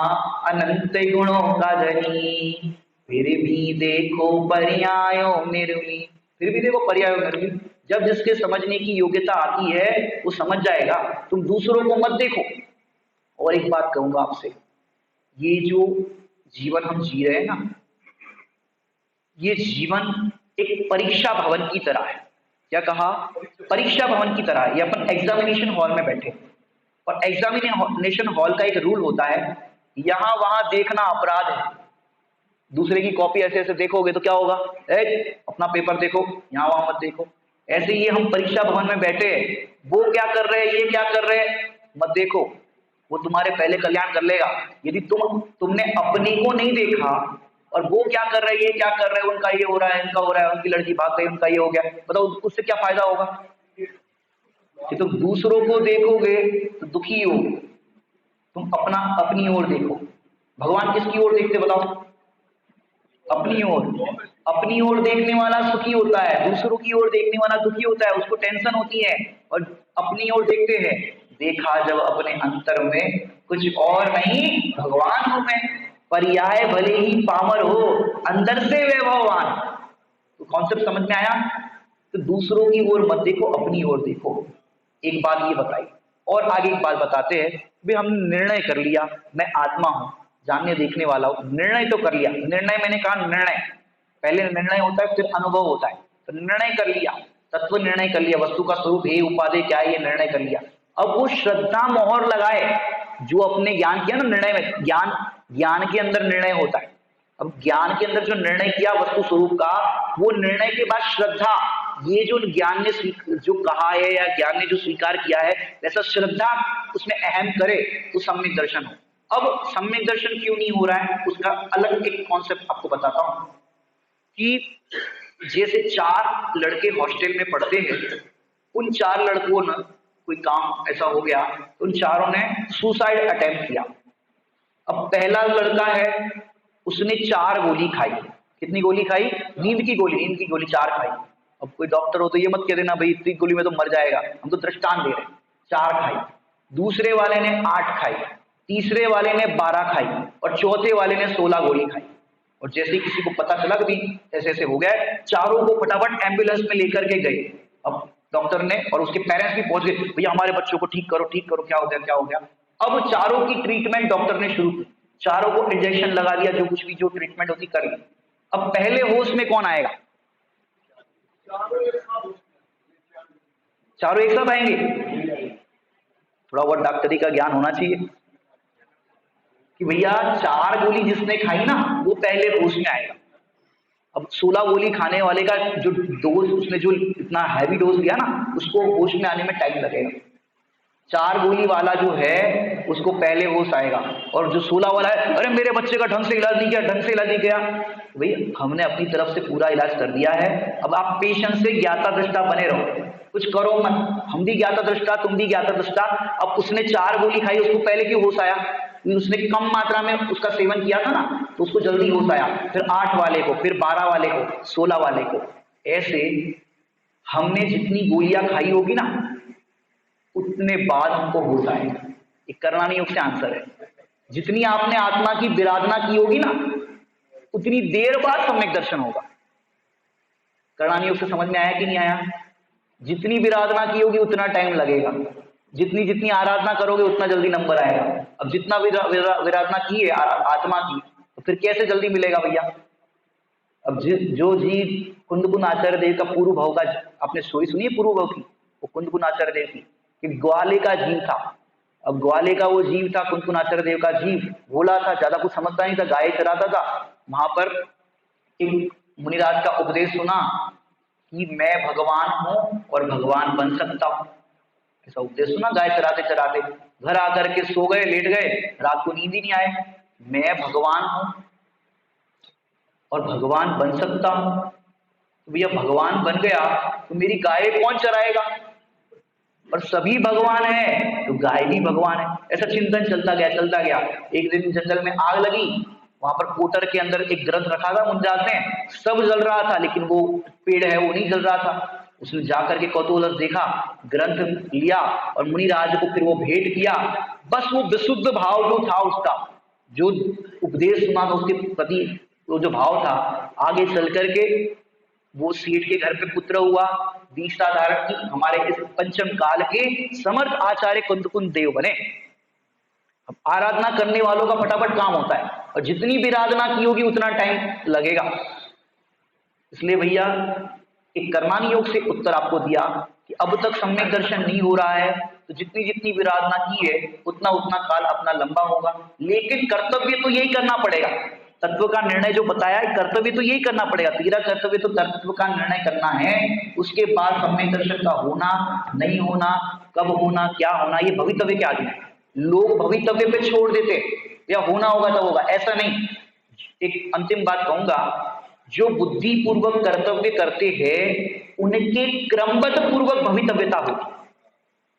अनंत गुणों का धनी। फिर भी देखो पर्यायों निर्मी, फिर भी देखो पर्यायों निर्मी। जब जिसके समझने की योग्यता आती है वो समझ जाएगा, तुम दूसरों को मत देखो। और एक बात कहूंगा आपसे, ये जो जीवन हम जी रहे हैं ना, ये जीवन एक परीक्षा भवन की तरह है। क्या कहा? परीक्षा भवन की तरह है। ये अपन एग्जामिनेशन हॉल में बैठे, और एग्जामिनेशन हॉल का एक रूल होता है, यहां वहां देखना अपराध है। दूसरे की कॉपी ऐसे ऐसे देखोगे तो क्या होगा? अपना पेपर देखो, यहां वहां मत देखो। ऐसे ही हम परीक्षा भवन में बैठे हैं, वो क्या कर रहे हैं, ये क्या कर रहे हैं, मत देखो, वो तुम्हारे पहले कल्याण कर लेगा। यदि तुमने अपने को नहीं देखा और वो क्या कर रहे हैं, ये क्या कर रहे हैं, उनका ये हो रहा है, इनका हो रहा है, उनकी लड़की भाग गई, उनका ये हो गया, बताओ उससे क्या फायदा होगा? कि तुम दूसरों को देखोगे तो दुखी हो, तुम अपनी ओर देखो। भगवान किसकी ओर देखते बताओ? अपनी ओर। अपनी ओर देखने वाला सुखी होता है, दूसरों की ओर देखने वाला दुखी होता है, उसको टेंशन होती है। और अपनी ओर देखते हैं, देखा जब अपने अंतर में कुछ और नहीं भगवान हो में, पर्याय भले ही पामर हो अंदर से वैभववान। तो कॉन्सेप्ट समझ में आया? तो दूसरों की ओर मत देखो, अपनी ओर देखो। एक बात ये बताई, और आगे एक बात बताते हैं। भी हमने निर्णय कर लिया, मैं आत्मा हूं, जानने देखने वाला हूं, निर्णय तो कर लिया। निर्णय मैंने कहा निर्णय, पहले निर्णय होता है फिर अनुभव होता है। तो निर्णय कर लिया, तत्व निर्णय कर लिया, वस्तु का स्वरूप हे उपाधि क्या है ये निर्णय कर लिया। अब वो श्रद्धा मोहर लगाए जो अपने ज्ञान किया ना, निर्णय में ज्ञान के अंदर निर्णय होता है। अब ज्ञान के अंदर जो निर्णय किया वस्तु स्वरूप का, वो निर्णय के बाद श्रद्धा, ये जो ज्ञान ने जो कहा है या ज्ञान ने जो स्वीकार किया है, वैसा श्रद्धा उसमें अहम करे तो सम्यक दर्शन हो। अब सम्यक दर्शन क्यों नहीं हो रहा है, उसका अलग एक कॉन्सेप्ट आपको बताता हूं। कि जैसे 4 लड़के हॉस्टल में पढ़ते हैं, उन 4 लड़कों ने कोई काम ऐसा हो गया, उन चारों ने सुसाइड अटेम्प्ट किया। अब पहला लड़का है, उसने 4 गोली खाई। कितनी गोली खाई? नींद की गोली 4 खाई। अब कोई डॉक्टर हो तो ये मत कह देना भाई इतनी गोली में तो मर जाएगा, हम तो दृष्टांत दे रहे हैं। 4 खाई, दूसरे वाले ने 8 खाई, तीसरे वाले ने 12 खाई और चौथे वाले ने 16 गोली खाई। और जैसे ही किसी को पता चला कि ऐसे ऐसे हो गया, चारों को फटाफट एम्बुलेंस में लेकर के गए। अब डॉक्टर ने और उसके पेरेंट्स भी पहुंच गए, भैया हमारे बच्चों को ठीक करो ठीक करो, क्या हो गया क्या हो गया। अब चारों की ट्रीटमेंट डॉक्टर ने शुरू की, चारों को इंजेक्शन लगा दिया, जो कुछ भी जो ट्रीटमेंट होती कर ली। अब पहले होश में कौन आएगा? चारों एक साथ आएंगे? थोड़ा बहुत डॉक्टरी का ज्ञान होना चाहिए कि भैया 4 गोली जिसने खाई ना वो पहले होश में आएगा। अब 16 गोली खाने वाले का जो डोज, उसने जो इतना हैवी डोज लिया ना, उसको होश में आने में टाइम लगेगा। 4 गोली वाला जो है उसको पहले होश आएगा, और जो 16 वाला है, अरे मेरे बच्चे का ढंग से इलाज नहीं किया, ढंग से इलाज नहीं किया। भाई हमने अपनी तरफ से पूरा इलाज कर दिया है, अब आप पेशेंस से ज्ञाता दृष्टा बने रहो, कुछ करो मत। हम भी ज्ञाता दृष्टा, तुम भी ज्ञाता दृष्टा। अब उसने 4 गोली खाई, उसको पहले क्यों होश आया? उसने कम मात्रा में उसका सेवन किया था ना, तो उसको जल्दी होश आया। फिर 8 वाले को, फिर 12 वाले को, 16 वाले को। ऐसे हमने जितनी गोलियां खाई होगी ना, उतने बाद हमको होश आएगा। ये करणानी योग से आंसर है। जितनी आपने आत्मा की विराधना की होगी ना, उतनी देर बाद सम्यक दर्शन होगा। करणानी योग से समझ में आया कि नहीं आया? जितनी विराधना की होगी उतना टाइम लगेगा, जितनी जितनी आराधना करोगे उतना जल्दी नंबर आएगा। अब जितना विराधना की है आत्मा की, तो फिर कैसे जल्दी मिलेगा भैया? अब जो जीव कुंदकुन आचार्य देव का पूर्व भाव का, आपने स्टोरी सुनी है पूर्व भाव की? वो कुंदकुन आचार्य देव की, कि ग्वाले का जीव था। अब ग्वाले का वो जीव था, कुंदकुन आचार्य देव का जीव, भोला था, ज्यादा कुछ समझता नहीं था, गाय चराता था। वहां पर एक मुनिराज का उपदेश सुना कि मैं भगवान हूं और भगवान बन सकता हूं। ऐसा उपदेश सुना गाय चराते चराते, घर आकर के सो गए, लेट गए, रात को नींद ही नहीं आए। मैं भगवान हूं और भगवान बन सकता हूं, तो भैया भगवान बन गया तो मेरी गाय कौन चराएगा? और सभी भगवान है तो गाय भी भगवान है। ऐसा चिंतन चलता गया चलता गया। एक दिन जंगल में आग लगी, वहां पर कोटर के अंदर एक ग्रंथ रखा था मुंजात में, सब जल रहा था, लेकिन वो पेड़ है वो नहीं जल रहा था। उसने जाकर के कौतूहल देखा, ग्रंथ लिया और मुनिराज को फिर वो भेंट किया। बस वो विशुद्ध भाव जो था उसका, जो उपदेश सुना था उसके प्रति, वो जो भाव था, आगे चल करके वो सेठ के घर पे पुत्र हुआ, दीक्षा धारण की, हमारे इस पंचम काल के समर्थ आचार्य कुंदकुन देव बने। अब आराधना करने वालों का फटाफट काम होता है, और जितनी भी आराधना की होगी उतना टाइम लगेगा। इसलिए भैया एक कर्मानी योग से उत्तर आपको दिया कि अब तक सम्यक दर्शन नहीं हो रहा है, तो जितनी जितनी विराधना की है उतना उतना काल अपना लंबा होगा, लेकिन कर्तव्य तो यही करना पड़ेगा। तत्व का निर्णय जो बताया है, कर्तव्य तो यही करना पड़ेगा। तेरा कर्तव्य तो तत्व का निर्णय करना है, उसके बाद सम्यक दर्शन का होना नहीं होना, कब होना, क्या होना, ये भवितव्य के आधीन है। लोग भवितव्य पे छोड़ देते, या होना होगा तब होगा, ऐसा नहीं। एक अंतिम बात कहूंगा, जो बुद्धि पूर्वक कर्तव्य करते हैं उनके क्रमबद्ध पूर्वक भवितव्यता होती।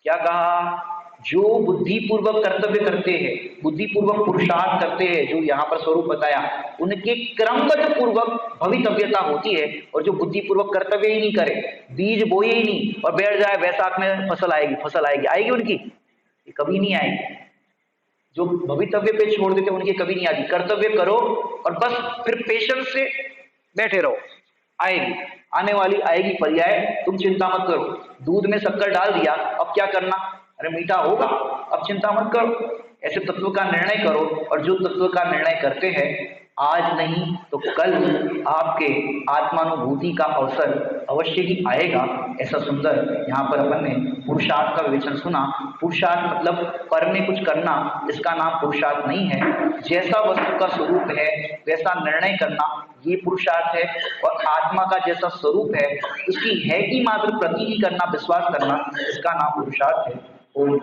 क्या कहा? जो बुद्धि पूर्वक कर्तव्य करते हैं, बुद्धि पूर्वक पुरुषार्थ करते हैं, जो यहाँ पर स्वरूप बताया, उनके क्रमबद्ध पूर्वक भवितव्यता होती है। और जो बुद्धि पूर्वक कर्तव्य ही नहीं करे, बीज बोए ही नहीं और बैठ जाए वैसाख में फसल आएगी, फसल आएगी, आएगी उनकी? ये कभी नहीं आएगी। जो भवितव्य पे छोड़ देते उनकी कभी नहीं आती। कर्तव्य करो और बस फिर पेशेंस से बैठे रहो, आएगी, आने वाली आएगी पर्याय, तुम चिंता मत करो। दूध में शक्कर डाल दिया, अब क्या करना? अरे मीठा होगा, अब चिंता मत करो। ऐसे तत्व का निर्णय करो, और जो तत्व का निर्णय करते हैं, आज नहीं तो कल आपके आत्मानुभूति का अवसर अवश्य ही आएगा। ऐसा सुंदर यहाँ पर अपन ने पुरुषार्थ का विवेचन सुना। पुरुषार्थ मतलब पर में कुछ करना, इसका नाम पुरुषार्थ नहीं है। जैसा वस्तु का स्वरूप है वैसा निर्णय करना, ये पुरुषार्थ है। और आत्मा का जैसा स्वरूप है उसकी है कि मात्र प्रतीति करना, विश्वास करना, इसका नाम पुरुषार्थ है। ओम।